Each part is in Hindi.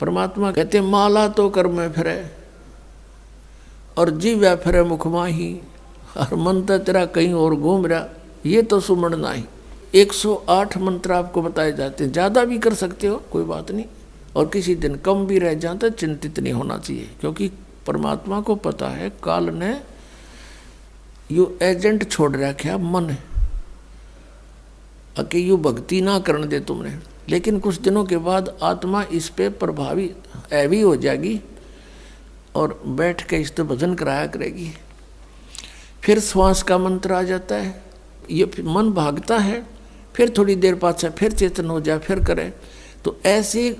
परमात्मा कहते माला तो कर में फिरे और जीव फिरे मुख माही, और मंत्र तेरा कहीं और घूम रहा, ये तो सुमण नहीं। 108 मंत्र आपको बताए जाते हैं, ज़्यादा भी कर सकते हो कोई बात नहीं, और किसी दिन कम भी रह जाता चिंतित नहीं होना चाहिए, क्योंकि परमात्मा को पता है काल ने यू एजेंट छोड़ रखा मन कि यू भक्ति ना करने दे तुमने। लेकिन कुछ दिनों के बाद आत्मा इस पे प्रभावी ऐवी हो जाएगी और बैठ के इस पे भजन कराया करेगी। फिर श्वास का मंत्र आ जाता है, ये मन भागता है, फिर थोड़ी देर पाछा फिर चेतन हो जाए, फिर करे, तो ऐसे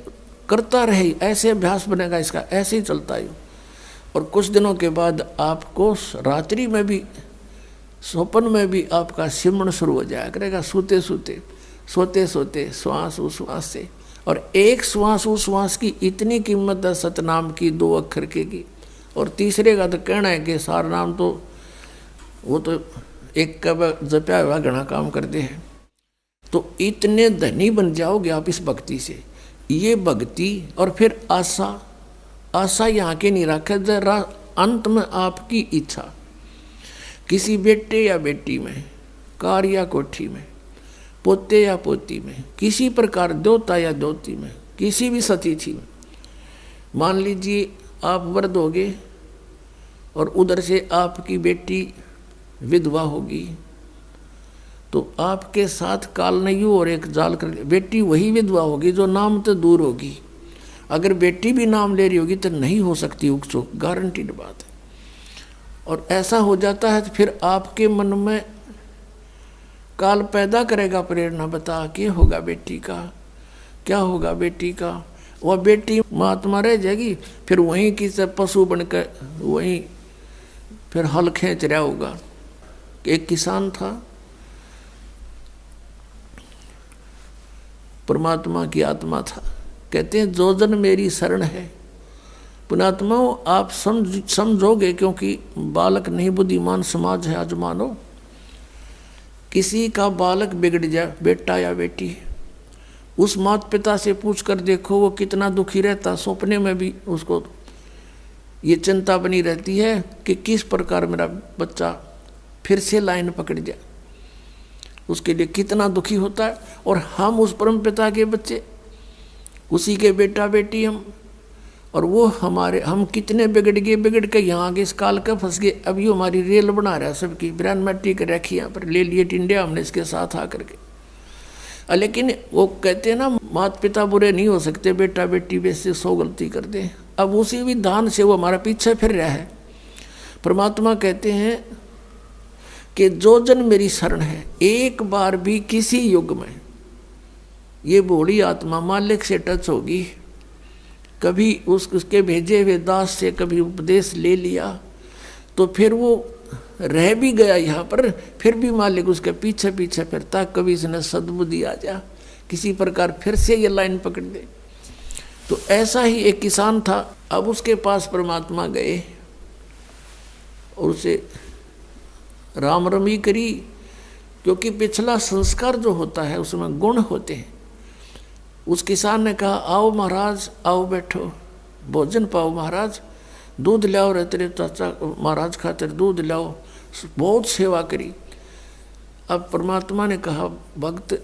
करता रहे, ऐसे अभ्यास बनेगा इसका, ऐसे ही चलता है। और कुछ दिनों के बाद आपको रात्रि में भी, स्वप्न में भी आपका सिमरण शुरू हो जाया करेगा, सोते सोते सोते सोते श्वास उश्वास से। और एक श्वास उश्वास की इतनी कीमत है सतनाम की, 2 अक्षर की, और तीसरे का तो कहना है कि सार नाम तो वो तो एक का जपया हुआ घना काम करते हैं। तो इतने धनी बन जाओगे आप इस भक्ति से। ये भक्ति और फिर आशा, आशा यहाँ के नहीं रखे, जरा अंत में आपकी इच्छा, किसी बेटे या बेटी में, कार या कोठी में, पोते या पोती में, किसी प्रकार देवता या देवती में, किसी भी सतिथि में। मान लीजिए आप वृद्ध होगे और उधर से आपकी बेटी विधवा होगी, तो आपके साथ काल ने यूं और एक जाल कर, बेटी वही विधवा होगी जो नाम तो दूर होगी। अगर बेटी भी नाम ले रही होगी तो नहीं हो सकती उकचुक, गारंटीड बात है। और ऐसा हो जाता है तो फिर आपके मन में काल पैदा करेगा प्रेरणा, बता के होगा बेटी का, क्या होगा बेटी का। वह बेटी महात्मा रह जाएगी, फिर वहीं की से पशु बनकर वहीं फिर हल खींच रहा होगा। एक किसान था, परमात्मा की आत्मा था, कहते हैं जो जन मेरी शरण है। पुणात्मा आप समझोगे, क्योंकि बालक नहीं बुद्धिमान समाज है आज मानो। किसी का बालक बिगड़ जाए, बेटा या बेटी, उस माता पिता से पूछ कर देखो वो कितना दुखी रहता। सपने में भी उसको ये चिंता बनी रहती है कि किस प्रकार मेरा बच्चा फिर से लाइन पकड़ जाए, उसके लिए कितना दुखी होता है। और हम उस परम पिता के बच्चे, उसी के बेटा बेटी हम, और वो हमारे, हम कितने बिगड़ के यहाँ आगे इस काल का फंस गए। अब ये हमारी रेल बना रहा है सबकी, बिरान मट्टी के रखी यहाँ पर, ले लिए टिंडिया हमने इसके साथ आकर के। लेकिन वो कहते हैं ना माता पिता बुरे नहीं हो सकते, बेटा बेटी वैसे 100 गलती कर दे। अब उसी विधान से वो हमारा पीछे फिर रहा है। परमात्मा कहते हैं कि जो जन मेरी शरण है, एक बार भी किसी युग में ये भोली आत्मा मालिक से टच होगी, कभी उसके भेजे हुए दास से कभी उपदेश ले लिया, तो फिर वो रह भी गया यहाँ पर, फिर भी मालिक उसके पीछे पीछे फिरता, कभी इसने सद्बुद्धि आ जा, किसी प्रकार फिर से ये लाइन पकड़ दे। तो ऐसा ही एक किसान था। अब उसके पास परमात्मा गए और उसे राम रमी करी, क्योंकि पिछला संस्कार जो होता है उसमें गुण होते हैं। उस किसान ने कहा आओ महाराज, आओ बैठो, भोजन पाओ महाराज, दूध लाओ रे तेरे चाचा महाराज खातिर दूध लाओ। बहुत सेवा करी। अब परमात्मा ने कहा, भक्त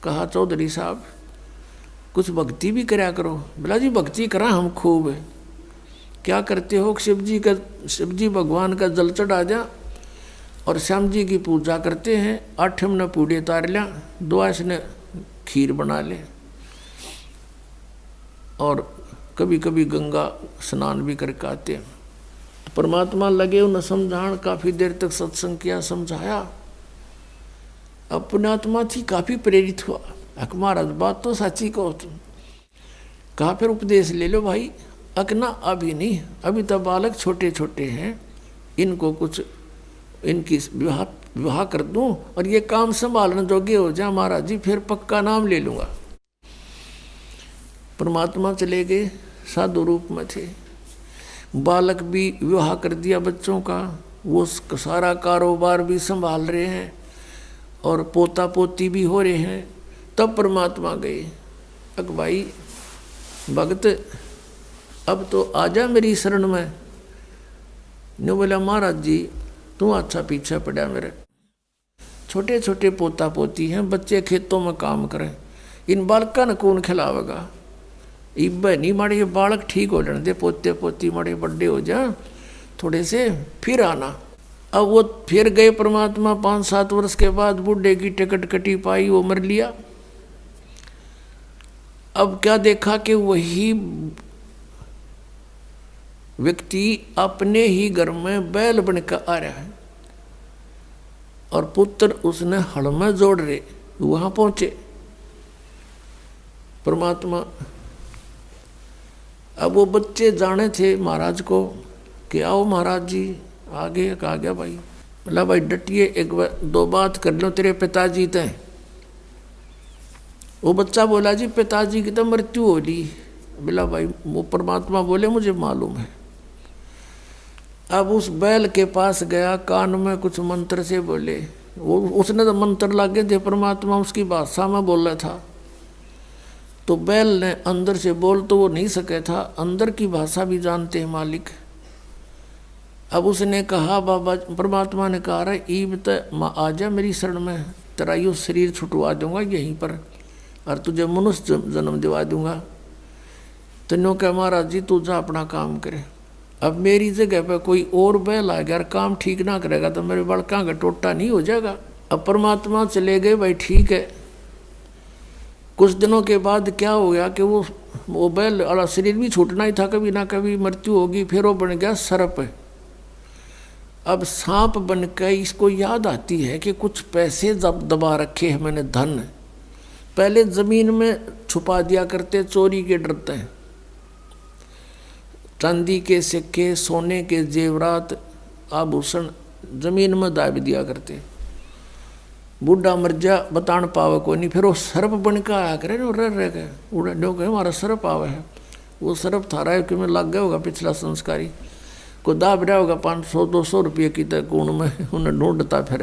कहा चौधरी साहब कुछ भक्ति भी कराया करो। बोला जी भक्ति करा हम खूब है। क्या करते हो? शिव जी भगवान का जल चढ़ा जा और श्याम जी की पूजा करते हैं। 8 ने पूड़े तार लिया, 2 ने खीर बना ले, और कभी कभी गंगा स्नान भी करके आते हैं। तो परमात्मा लगे उन्हें समझान, काफ़ी देर तक सत्संग किया, समझाया। अब पुण्यात्मा थी काफ़ी प्रेरित हुआ, महाराज बात तो सच्ची कहो तुम। कहा फिर उपदेश ले लो भाई। अकना अभी नहीं, अभी तो बालक छोटे छोटे हैं, इनको कुछ इनकी विवाह कर दूं और ये काम संभालने जोगे हो जाए महाराज जी, फिर पक्का नाम ले लूँगा। परमात्मा चले गए, साधु रूप में थे। बालक भी विवाह कर दिया बच्चों का, वो सारा कारोबार भी संभाल रहे हैं और पोता पोती भी हो रहे हैं। तब परमात्मा गए, अक भाई भगत अब तो आजा मेरी शरण में। न्यू बोला महाराज जी तू अच्छा पीछे पड़ा मेरे, छोटे छोटे पोता पोती हैं, बच्चे खेतों में काम करें, इन बालका ने कौन खिलावेगा। इब नहीं माड़े ये बालक ठीक हो जाने दे, पोते पोती माड़े बड़े हो जा थोड़े से, फिर आना। अब वो फिर गए परमात्मा, 5-7 वर्ष के बाद बूढ़े की टिकट कटी पाई, वो मर लिया। अब क्या देखा कि वही व्यक्ति अपने ही घर में बैल बनकर आ रहा है और पुत्र उसने हल में जोड़ रहे। वहां पहुंचे परमात्मा। अब वो बच्चे जाने थे महाराज को कि आओ महाराज जी आगे। कहा गया भाई, बोला भाई डटिए, एक दो बात कर लो तेरे पिताजी ते। वो बच्चा बोला जी पिताजी की तो मृत्यु हो ली। बोला भाई, वो परमात्मा बोले मुझे मालूम है। अब उस बैल के पास गया, कान में कुछ मंत्र से बोले। वो उसने तो मंत्र लागे थे, परमात्मा उसकी भाषा में बोल रहा था। तो बैल ने अंदर से बोल तो वो नहीं सके था, अंदर की भाषा भी जानते हैं मालिक। अब उसने कहा बाबा, परमात्मा ने कहा रहा ईब तो आजा मेरी शरण में, तेरा यू शरीर छुटवा दूंगा यहीं पर और तुझे मनुष्य जन्म दिवा दूंगा। तो नो कह महाराज जी तू जा अपना काम करे। अब मेरी जगह पर कोई और बैल आ गया और काम ठीक ना करेगा तो मेरे बड़का का टोटा नहीं हो जाएगा। अब परमात्मा चले गए, भाई ठीक है। कुछ दिनों के बाद क्या हो गया कि वो बैल वाला शरीर भी छूटना ही था, कभी ना कभी मृत्यु होगी। फिर वो बन गया सर्प। अब सांप बन के इसको याद आती है कि कुछ पैसे जब दबा रखे हैं मैंने, धन पहले जमीन में छुपा दिया करते, चोरी के डरते हैं। चांदी के सिक्के, सोने के जेवरात, आभूषण जमीन में दाब दिया करते। बूढ़ा मर जा बतान पावे को नहीं, फिर वो सर्प बन के आया करे ना, रह गए उड़ा डो गए हमारा सर्प आवे है। वो सर्प थारा है कि में लग गया होगा पिछला संस्कारी को, दाब रहा होगा 500-200 रुपये की तक कौन में उन्हें ढूंढता फिर।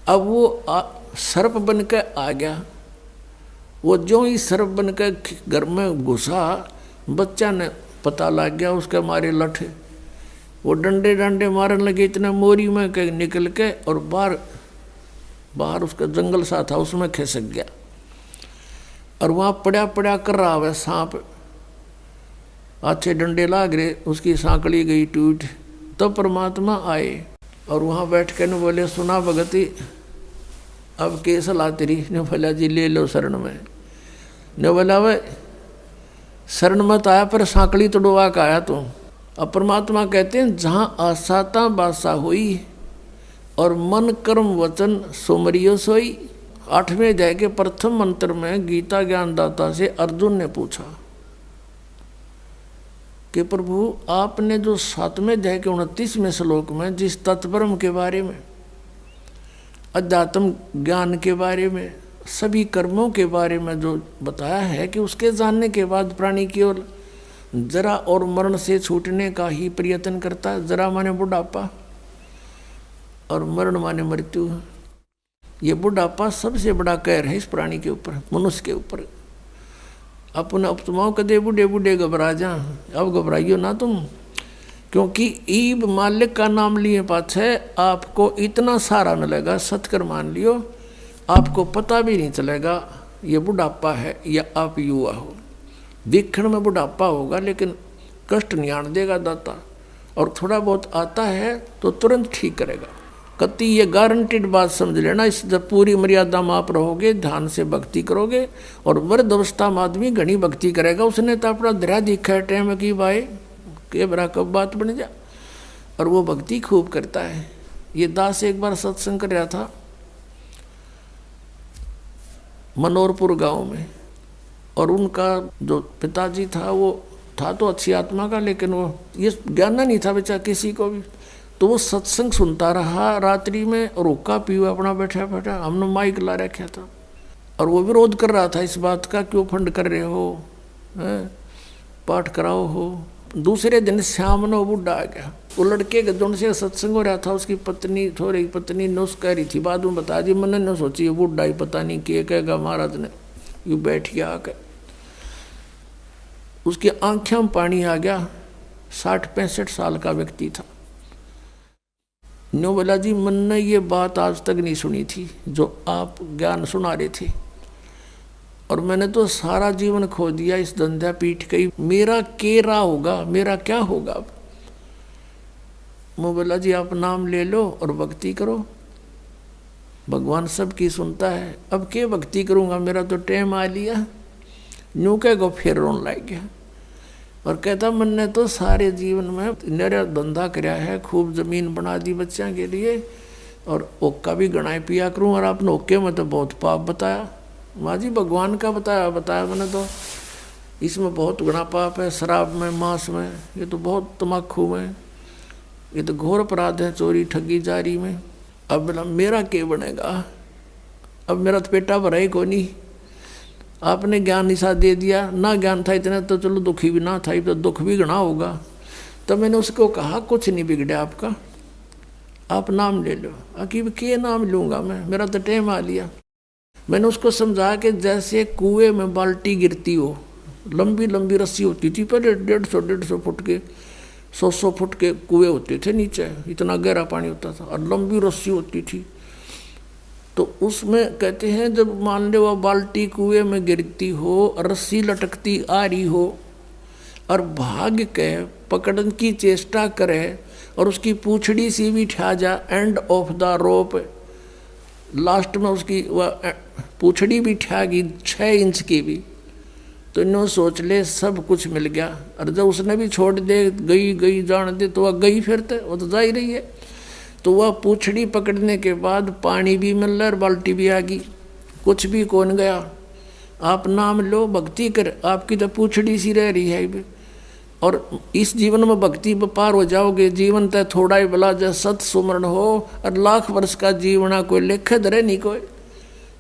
अब वो सर्प बन के आ गया। वो जो ही सर्प बन के घर में घुसा, बच्चा ने पता लग गया, उसके मारे लठ वो डंडे डंडे मारने लगे, इतना मोरी में के निकल के और बाहर उसका जंगल सा था उसमें खिसक गया और वहाँ पड़ा पड़ा कर रहा है सांप। अच्छे डंडे लाग रहे, उसकी सांकड़ी गई टूट। तो परमात्मा आए और वहाँ बैठ के न बोले सुना भगती अब केस ला तेरी। ने बोला जी ले लो शरण में। ने बोला भाई शरण मत आया पर सांकड़ी तोड़वा का आया तो। अब परमात्मा कहते हैं जहाँ आसाता बासा हुई और मन कर्म वचन सोमरियो सोई। 8वें अध्याय के प्रथम मंत्र में गीता ज्ञानदाता से अर्जुन ने पूछा कि प्रभु आपने जो 7वें अध्याय के 29वें श्लोक में जिस तत्परम के बारे में, अध्यात्म ज्ञान के बारे में, सभी कर्मों के बारे में जो बताया है कि उसके जानने के बाद प्राणी केवल जरा और मरण से छूटने का ही प्रयत्न करता है। जरा माने बुढ़ापा और मरण माने मृत्यु। ये बुढ़ापा सबसे बड़ा कहर है इस प्राणी के ऊपर, मनुष्य के ऊपर। अपन अपतमाओं कदे बूढ़े बूढ़े घबरा जा, अब घबराइयो ना तुम, क्योंकि ईब मालिक का नाम लिए पाछे आपको इतना सारा मिलेगा। सत्कर मान लियो, आपको पता भी नहीं चलेगा ये बुढ़ापा है या आप युवा हो। दिखण में बुढ़ापा होगा लेकिन कष्ट नहीं आने देगा दाता, और थोड़ा बहुत आता है तो तुरंत ठीक करेगा। कति ये गारंटीड बात समझ लेना। इस जब पूरी मर्यादा में आप रहोगे, ध्यान से भक्ति करोगे, और वृद्ध अवस्था में आदमी घनी भक्ति करेगा। उसने तो अपना दरिया दिखा है टाइम की भाई के बरा कब बात बन जा, और वो भक्ति खूब करता है। ये दास एक बार सत्संग कर रहा था मनोरपुर गांव में, और उनका जो पिताजी था वो था तो अच्छी आत्मा का, लेकिन वो ये ज्ञान नहीं था बेचारा किसी को भी। तो वो सत्संग सुनता रहा रात्रि में, और हुक्का पीवा अपना बैठा बैठा, हमने माइक ला रखा था, और वो विरोध कर रहा था इस बात का, क्यों फंड कर रहे हो, पाठ कराओ हो। दूसरे दिन शाम ने वो बुढ़ा आ गया। वो लड़के के दोनों से सत्संग हो रहा था, उसकी पत्नी थोड़ी पत्नी नुस कह रही थी, बाद में बता दी मैंने न सोची ये बुढ़ा ही पता नहीं क्या कहेगा महाराज ने, यू बैठ गया आकर। उसकी आंखों में पानी आ गया। 60-65 साल का व्यक्ति था। न्यू बोला जी मन ने ये बात आज तक नहीं सुनी थी जो आप ज्ञान सुना रहे थे, और मैंने तो सारा जीवन खो दिया इस धंधा पीठ कई, मेरा केरा होगा, मेरा क्या होगा अब। मैं बोला जी आप नाम ले लो और भक्ति करो, भगवान सबकी सुनता है। अब क्या भक्ति करूँगा, मेरा तो टाइम आ लिया। न्यू कह गो फिर रोन लग गया और कहता मैंने तो सारे जीवन में मेरा धंधा कराया है, खूब जमीन बना दी बच्चों के लिए, और ओक्का भी गणाए पिया करूँ, और आपने ओक्के में तो बहुत पाप बताया। माँ जी भगवान का बताया मैंने तो, इसमें बहुत गणा पाप है, शराब में, मांस में, ये तो बहुत तम्बाकू में, ये तो घोर अपराध है, चोरी ठगी जारी में। अब बोला मेरा क्या बनेगा, अब मेरा तो पेटा भरा ही को नहीं। आपने ज्ञान निशा दे दिया, ना ज्ञान था इतना तो चलो दुखी भी ना था, तो दुख भी गणा होगा। तो मैंने उसको कहा कुछ नहीं बिगड़ा आपका, आप नाम ले लो। अकीब के नाम लूँगा मैं, मेरा तो टाइम आ लिया। मैंने उसको समझा कि जैसे कुएं में बाल्टी गिरती हो, लंबी लंबी रस्सी होती थी पहले, 150 फुट के, 100 फुट के कुएं होते थे नीचे, इतना गहरा पानी होता था, और लंबी रस्सी होती थी। तो उसमें कहते हैं जब मान लो वह बाल्टी कुएं में गिरती हो, रस्सी लटकती आ रही हो, और भाग के पकड़ने की चेष्टा करे, और उसकी पूछड़ी सी भी ठा जा, end of the rope, last में उसकी वह पूछड़ी भी ठा गई 6 इंच की भी, तो इन्हों सोच ले सब कुछ मिल गया। और जब उसने भी छोड़ दे, गई जान दे, तो वह गई फिर तो वो तो जा ही रही है। तो वह पूछड़ी पकड़ने के बाद पानी भी मिल रहा और बाल्टी भी आ गई, कुछ भी कौन गया। आप नाम लो, भक्ति कर, आपकी तो पूछड़ी सी रह रही है। और इस जीवन में भक्ति पर पार हो जाओगे। जीवन तय थोड़ा ही भला, जय सत सुमरण हो, और लाख वर्ष का जीवना कोई लेखे धरे नहीं कोई।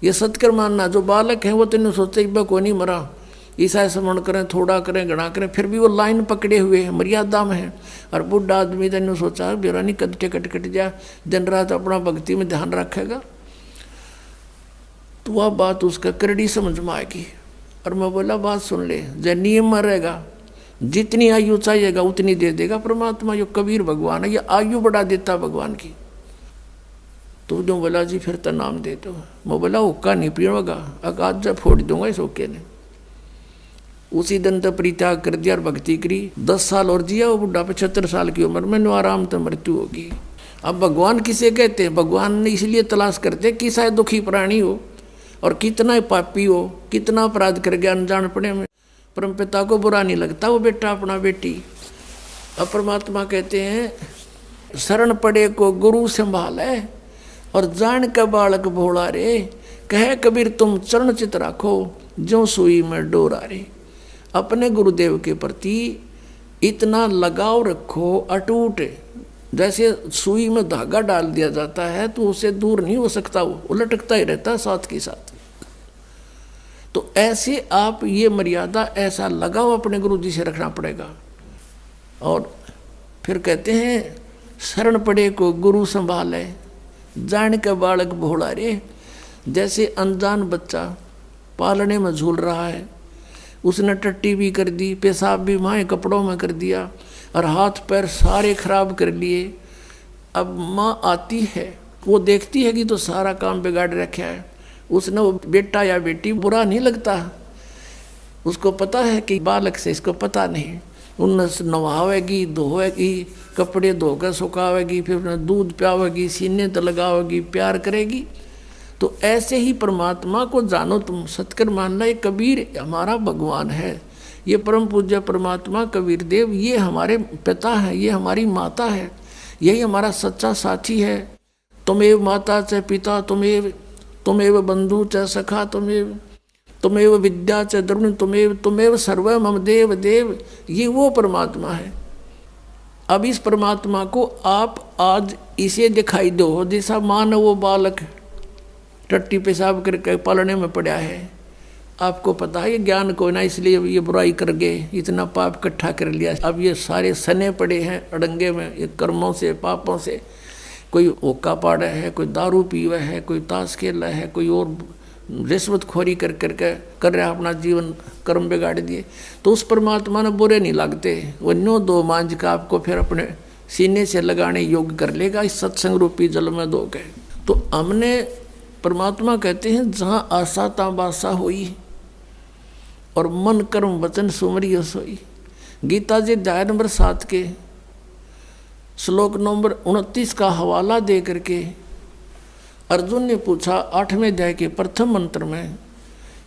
ये सत्कर मानना, जो बालक है वो तेने सोचे को नहीं मरा, ईसा स्मरण करें, थोड़ा करें, गणा करें, फिर भी वो लाइन पकड़े हुए हैं, मर्यादा में है। और बुढ़ा आदमी तेने सोचा बेरा नहीं कद कट जा, दिन रात अपना भक्ति में ध्यान रखेगा, तो वह बात उसका करड़ी समझ में आएगी। और मैं बोला बात सुन ले, जय नियम में रहेगा, जितनी आयु चाहिएगा उतनी दे देगा परमात्मा। यो कबीर भगवान है, ये आयु बढ़ा देता भगवान की। तो जो बोला जी फिर तो नाम दे दो। मैं बोला हुक्का नहीं पीऊंगा, आज जब फोड़ दूंगा इस हुक्के ने। उसी दिन तो परित्याग कर दिया और भक्ति करी। 10 साल और जिया वो बुढ़ा, 75 साल की उम्र में आराम तो मृत्यु होगी। अब भगवान किसे कहते हैं, भगवान ने इसलिए तलाश करते कि शायद दुखी प्राणी हो और कितना पापी हो, कितना अपराध कर गया अनजान पड़े में, परम पिता को बुरा नहीं लगता वो बेटा अपना बेटी। अब परमात्मा कहते हैं शरण पड़े को गुरु संभाले, और जान का बालक भोला रे, कहे कबीर तुम चरण चित राखो, जो सुई में डोरा रे। अपने गुरुदेव के प्रति इतना लगाव रखो अटूट, जैसे सुई में धागा डाल दिया जाता है तो उसे दूर नहीं हो सकता, वो लटकता ही रहता है साथ के साथ। तो ऐसे आप ये मर्यादा, ऐसा लगाव अपने गुरु जी से रखना पड़ेगा। और फिर कहते हैं शरण पड़े को गुरु संभाले, जान का बालक भोला रे। जैसे अनजान बच्चा पालने में झूल रहा है, उसने टट्टी भी कर दी, पेशाब भी माए कपड़ों में कर दिया, और हाथ पैर सारे खराब कर लिए। अब माँ आती है, वो देखती है कि तो सारा काम बिगाड़ रखा है, उसने वो बेटा या बेटी बुरा नहीं लगता, उसको पता है कि बालक से इसको पता नहीं, उन्हें नवावेगी, धोएगी, कपड़े धोकर सुखावेगी, फिर उन्हें दूध पियावेगी, सीने तो लगावेगी, प्यार करेगी। तो ऐसे ही परमात्मा को जानो तुम, सतकर मानना ये कबीर हमारा भगवान है, ये परम पूज्य परमात्मा कबीर देव ये हमारे पिता है, ये हमारी माता है, यही हमारा सच्चा साथी है। तुमेव माता च पिता, तुमेव बंधु च सखा, तुमेव विद्या च द्रविण, तुमेव सर्व मम देव देव, ये वो परमात्मा है। अब इस परमात्मा को आप आज इसे दिखाई दो, जैसा मान वो बालक टट्टी पेशाब करके पालने में पड़ा है, आपको पता है ये ज्ञान को ना, इसलिए ये बुराई कर गए, इतना पाप इकट्ठा कर लिया। अब ये सारे सने पड़े हैं अड़ंगे में, ये कर्मों से पापों से। कोई ओका पाड़ा है, कोई दारू पीवा है, कोई ताश खेला है, कोई और रिश्वतखोरी कर रहा अपना जीवन कर्म बिगाड़ दिए, तो उस परमात्मा ने बुरे नहीं लगते। वो न्यो दो मांझ का आपको फिर अपने सीने से लगाने योग्य कर लेगा इस सत्संग रूपी जल में दो के। तो हमने परमात्मा कहते हैं जहाँ आशा ता बासा हुई और मन कर्म वचन सुमरियो सोई। गीता जी अध्याय नंबर 7 के श्लोक नंबर 29 का हवाला दे करके अर्जुन ने पूछा 8वें अध्याय के प्रथम मंत्र में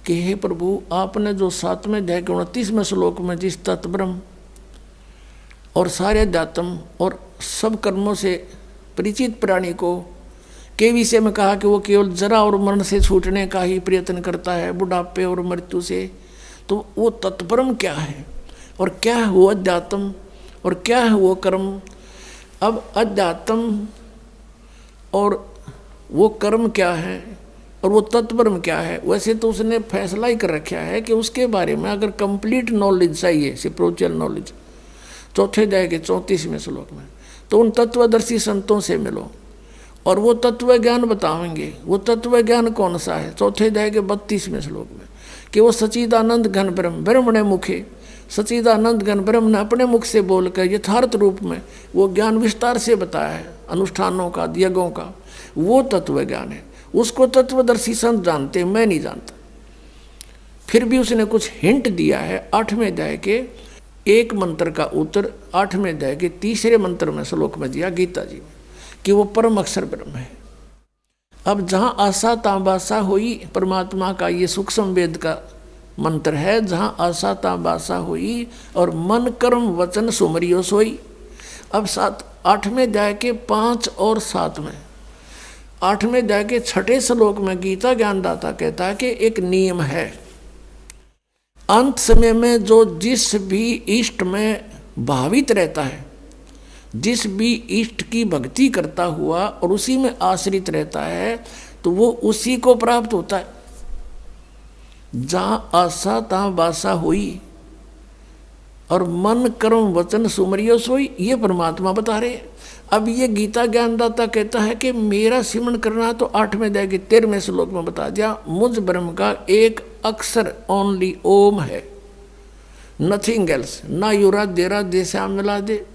कि हे प्रभु, आपने जो 7वें अध्याय के 29वें श्लोक में जिस तत्ब्रह्म और सारे अध्यात्म और सब कर्मों से परिचित प्राणी को के विषय में कहा कि वो केवल जरा और मरण से छूटने का ही प्रयत्न करता है, बुढ़ापे और मृत्यु से, तो वो तत्ब्रह्म क्या है और क्या है वो अध्यात्म और क्या है वो कर्म। अब अध्यात्म और वो कर्म क्या है और वो तत्ब्रह्म क्या है, वैसे तो उसने फैसला ही कर रखा है कि उसके बारे में अगर कंप्लीट नॉलेज चाहिए, स्पिरिचुअल नॉलेज, चौथे अध्याय के 34वें श्लोक में, तो उन तत्वदर्शी संतों से मिलो और वो तत्व ज्ञान बताएंगे। वो तत्व ज्ञान कौन सा है? चौथे अध्याय के 32वें श्लोक में कि वो सच्चिदानंद घन ब्रह्म, ब्रह्म ने मुखे सच्चिदानंद घन ब्रह्म ने अपने मुख से बोलकर यथार्थ रूप में वो ज्ञान विस्तार से बताया है, अनुष्ठानों का, यज्ञों का, वो तत्व ज्ञान है। उसको तत्वदर्शी संत जानते, मैं नहीं जानता। फिर भी उसने कुछ हिंट दिया है 8वें अध्याय के एक मंत्र का उत्तर 8वें अध्याय के 3रे मंत्र में श्लोक में दिया गीता जी में कि वो परम अक्षर ब्रह्म है। अब जहाँ आशा ताबासा हुई, परमात्मा का ये सूक्ष्म वेद का मंत्र है, जहाँ आशा ताबासा हुई और मन कर्म वचन सुमरियो सोई। अब 8वें अध्याय के 5 और 7 में, 8वें अध्याय के 6ठे श्लोक में गीता ज्ञानदाता कहता है कि एक नियम है, अंत समय में जो जिस भी इष्ट में भावित रहता है, जिस भी इष्ट की भक्ति करता हुआ और उसी में आश्रित रहता है, तो वो उसी को प्राप्त होता है। जहाँ आशा तहाँ बासा हुई और मन कर्म वचन सुमरियो सोई, ये परमात्मा बता रहे हैं। अब ये गीता ज्ञानदाता कहता है कि मेरा सिमरन करना तो 8वें अध्याय के 13वें श्लोक में बता दिया, मुझ ब्रह्म का एक अक्षर ओनली ओम है, नथिंग एल्स। ना युरा देरा दे श्याम मिला दे,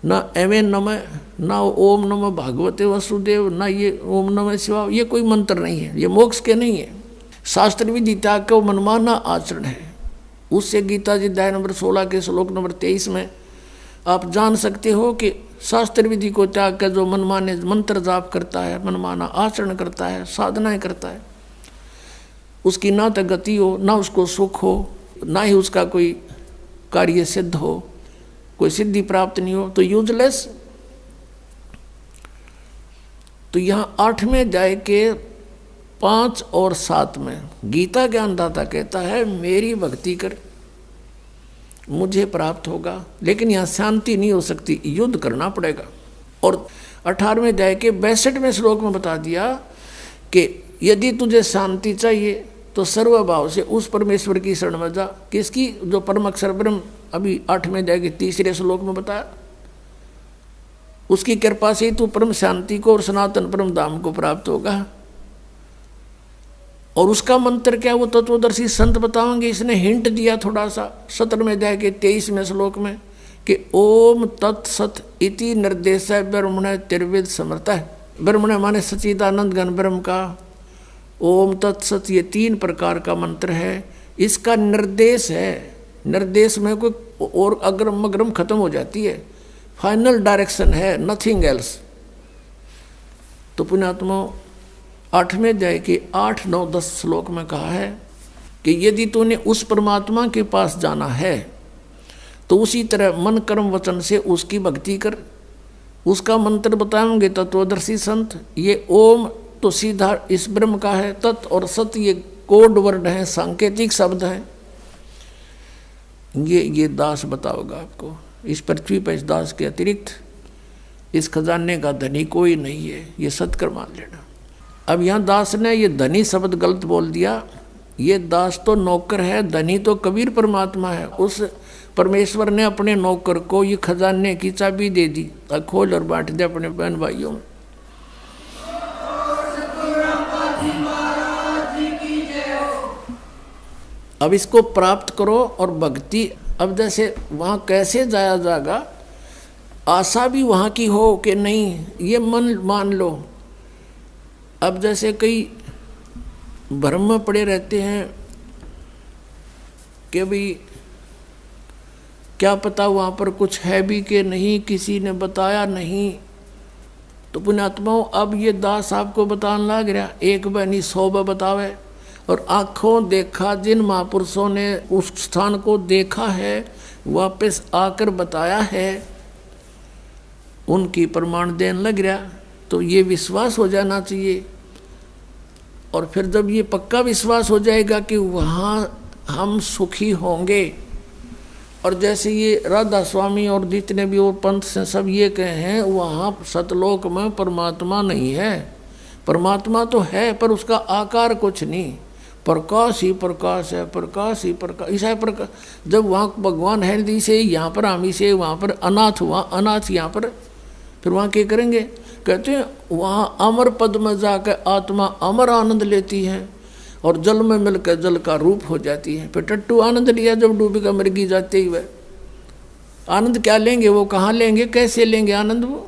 ना एवे नमः, ना ओम नमः भागवते वसुदेव, ना ये ओम नमः शिवा, ये कोई मंत्र नहीं है, ये मोक्ष के नहीं है। शास्त्र विधि त्याग का मनमाना आचरण है। उससे गीता जी अध्याय नंबर 16 के श्लोक नंबर 23 में आप जान सकते हो कि शास्त्र विधि को त्याग कर जो मनमाने मंत्र जाप करता है, मनमाना आचरण करता है, साधनाएं करता है, उसकी ना तो गति हो, ना उसको सुख हो, ना ही उसका कोई कार्य सिद्ध हो, कोई सिद्धि प्राप्त नहीं हो, तो यूजलेस। तो यहाँ 8वें अध्याय के 5 और 7 में गीता ज्ञानदाता कहता है मेरी भक्ति कर, मुझे प्राप्त होगा। लेकिन यहाँ शांति नहीं हो सकती, युद्ध करना पड़ेगा। और 18वें अध्याय के 62वें श्लोक में बता दिया कि यदि तुझे शांति चाहिए तो सर्वभाव से उस परमेश्वर की शरण में जा। किसकी? जो परम अक्षर ब्रह्म अभी 8वें अध्याय के 3रे श्लोक में बताया, उसकी कृपा से तू परम शांति को और सनातन परम धाम को प्राप्त होगा। और उसका मंत्र क्या, वो तत्वदर्शी संत बताएंगे। इसने हिंट दिया थोड़ा सा 17वें अध्याय के 23वें श्लोक में कि ओम तत्सत इति निर्देश ब्रह्मण त्रिविध समर्थ। ब्रह्मण माने सच्चिदानंद घन ब्रह्म का ओम तत्सत, ये 3 प्रकार का मंत्र है। इसका निर्देश है, निर्देश में कोई और अग्रम अग्रम खत्म हो जाती है, फाइनल डायरेक्शन है, नथिंग एल्स। तो पुण्यात्मा 8वें अध्याय के 8, 9, 10 श्लोक में कहा है कि यदि तूने उस परमात्मा के पास जाना है तो उसी तरह मन कर्म वचन से उसकी भक्ति कर। उसका मंत्र बताएंगे तत्वदर्शी संत। ये ओम तो सीधा इस ब्रह्म का है, तत् और सत ये कोड वर्ड हैं, सांकेतिक शब्द हैं। ये दास बताओगा आपको। इस पृथ्वी पर इस दास के अतिरिक्त इस खजाने का धनी कोई नहीं है, ये सत्कर मान लेना। अब यहाँ दास ने ये धनी शब्द गलत बोल दिया। ये दास तो नौकर है, धनी तो कबीर परमात्मा है। उस परमेश्वर ने अपने नौकर को ये खजाने की चाबी दे दी, खोल और बांट दे अपने बहन भाइयों में। अब इसको प्राप्त करो और भक्ति, अब जैसे वहाँ कैसे जाया जाएगा, आशा भी वहाँ की हो कि नहीं, ये मन मान लो। अब जैसे कई भ्रम में पड़े रहते हैं कि भाई क्या पता वहाँ पर कुछ है भी कि नहीं, किसी ने बताया नहीं। तो पुण्यात्माओं, अब ये दास आपको बताने लग रहा, एक बनी 100 बतावे, और आँखों देखा जिन महापुरुषों ने उस स्थान को देखा है, वापस आकर बताया है, उनकी प्रमाण देने लग रहा। तो ये विश्वास हो जाना चाहिए। और फिर जब ये पक्का विश्वास हो जाएगा कि वहाँ हम सुखी होंगे, और जैसे ये राधा स्वामी और जितने भी वो पंथ से सब ये कहे हैं, वहाँ सतलोक में परमात्मा नहीं है। परमात्मा तो है पर उसका आकार कुछ नहीं, प्रकाश ही प्रकाश है, प्रकाश ही प्रकाश, ऐसा प्रकाश। जब वहाँ भगवान है दी से, यहाँ पर आमी से, वहाँ पर अनाथ हुआ, अनाथ यहाँ पर, फिर वहाँ क्या करेंगे? कहते हैं वहाँ अमर पद में जाकर आत्मा अमर आनंद लेती है और जल में मिलकर जल का रूप हो जाती है। फिर टट्टू आनंद लिया जब डूबी का मृगी जाते हुए, आनंद क्या लेंगे? वो कहाँ लेंगे, कैसे लेंगे आनंद वो?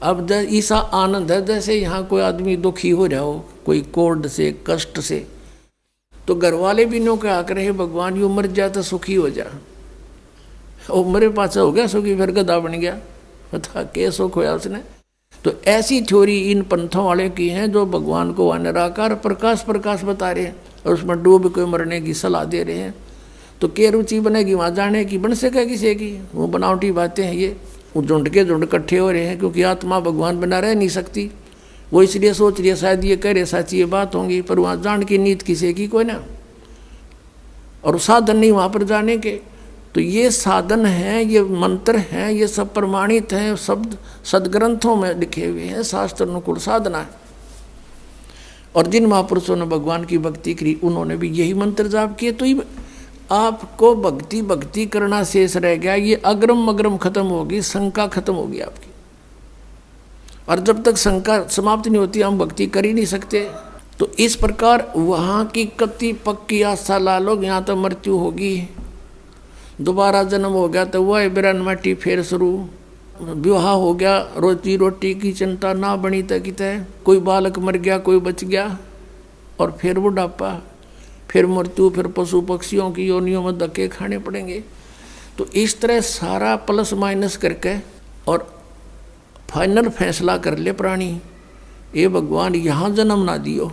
अब ऐसा आनंद है जैसे यहाँ कोई आदमी दुखी हो रहा हो, कोई कोर्ड से, कष्ट से, तो घर वाले भी नो क्या करे, भगवान यू मर जा तो सुखी हो जा। वो मेरे पास हो गया सुखी, फिर गधा बन गया, बता के सुख होया उसने। तो ऐसी थ्योरी इन पंथों वाले की हैं जो भगवान को निराकार प्रकाश प्रकाश बता रहे हैं और उसमें डूब के मरने की सलाह दे रहे हैं। तो क्या रुचि बनेगी वहाँ जाने की? बन सके किसी की? वो बनावटी बातें हैं ये। वो झुंड के झुंड इकट्ठे हो रहे हैं क्योंकि आत्मा भगवान बना रह नहीं सकती। वो इसलिए सोच रही है शायद ये कह रहे साची ये बात होंगी, पर वहाँ जान की नीत किसी की कोई ना, और साधन नहीं वहाँ पर जाने के। तो ये साधन हैं, ये मंत्र हैं, ये सब प्रमाणित हैं, शब्द सदग्रंथों में लिखे हुए हैं, शास्त्र अनुकूल साधना है। और जिन महापुरुषों ने भगवान की भक्ति करी उन्होंने भी यही मंत्र जाप किए। तो ये आपको भक्ति भक्ति करना शेष रह गया, ये अग्रम अग्रम खत्म होगी, शंका खत्म होगी आपकी। और जब तक शंका समाप्त नहीं होती हम भक्ति कर ही नहीं सकते। तो इस प्रकार वहाँ की कति पक्की आस्था ला लो, यहाँ तो मृत्यु होगी, दोबारा जन्म हो गया तो वह बिरन मट्टी फिर शुरू, विवाह हो गया, रोजी रोटी की चिंता ना बनी तक कितने, कोई बालक मर गया, कोई बच गया, और फिर बुढ़ापा, फिर मृत्यु, फिर पशु पक्षियों की योनियों में धक्के खाने पड़ेंगे। तो इस तरह सारा प्लस माइनस करके और फाइनल फैसला कर ले प्राणी, ये भगवान यहाँ जन्म ना दियो,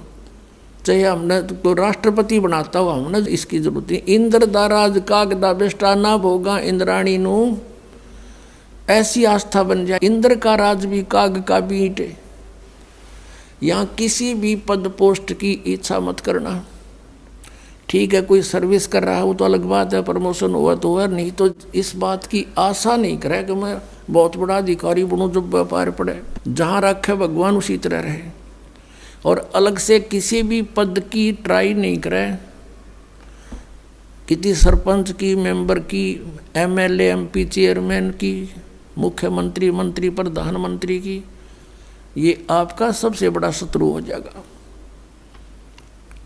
चाहे हमने तो राष्ट्रपति बनाता हो, हमने इसकी जरूरत है। इंद्र दा राज कागदा बेष्टा ना भोगा इंद्राणी नू, ऐसी आस्था बन जाए। इंद्र का राज भी काग का बीट है। यहाँ किसी भी पद पोस्ट की इच्छा मत करना। ठीक है कोई सर्विस कर रहा है वो तो अलग बात है, प्रमोशन हुआ तो हुआ, नहीं तो इस बात की आशा नहीं करे कि मैं बहुत बड़ा अधिकारी बनूं जब व्यापार पड़े। जहाँ रखे भगवान उसी तरह रहे, और अलग से किसी भी पद की ट्राई नहीं करे। किसी सरपंच की, मेंबर की, एमएलए एमपी चेयरमैन की, मुख्यमंत्री मंत्री प्रधानमंत्री की, ये आपका सबसे बड़ा शत्रु हो जाएगा।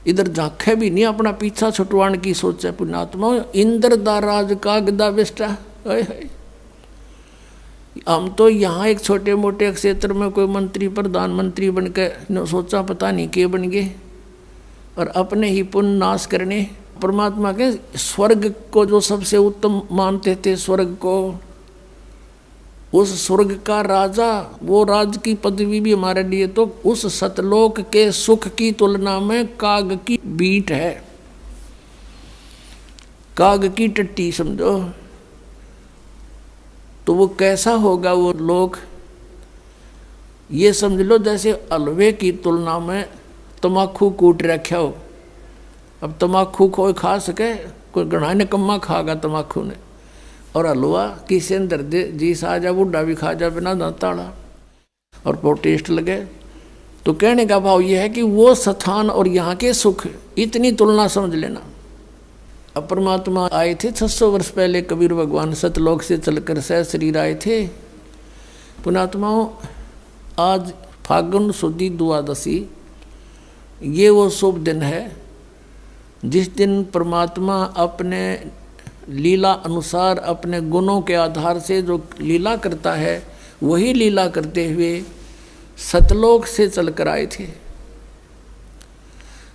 इधर झांखे भी नहीं, अपना पीछा छुटवाने की सोचे पुण्यात्मा। इंद्र दा राज कागदा बेष्टा, हम तो यहाँ एक छोटे मोटे क्षेत्र में कोई मंत्री प्रधानमंत्री बन के सोचा पता नहीं के बन गए, और अपने ही पुण्य नाश करने। परमात्मा के स्वर्ग को जो सबसे उत्तम मानते थे, स्वर्ग को, उस स्वर्ग का राजा, वो राज की पदवी भी हमारे लिए तो उस सतलोक के सुख की तुलना में काग की बीट है, काग की टट्टी समझो। तो वो कैसा होगा वो लोग, ये समझ लो जैसे हलवे की तुलना में तम्बाकू कूट रखा हो। अब तम्बाकू कोई खा सके, कोई गणा निकम्मा खागा तम्बाकू ने, और हलवा किसी अंदर दे जी सा जा, बुढ़ा भी खा जा बिना दांताड़ा, और वो टेस्ट लगे। तो कहने का भाव ये है कि वो स्थान और यहाँ के सुख, इतनी तुलना समझ लेना। अब परमात्मा आए थे 600 वर्ष पहले, कबीर भगवान सतलोक से चलकर सह शरीर आए थे। पुण्यात्माओं, आज फागुन सुदी द्वादशी, ये वो शुभ दिन है जिस दिन परमात्मा अपने लीला अनुसार अपने गुणों के आधार से जो लीला करता है, वही लीला करते हुए सतलोक से चलकर आए थे।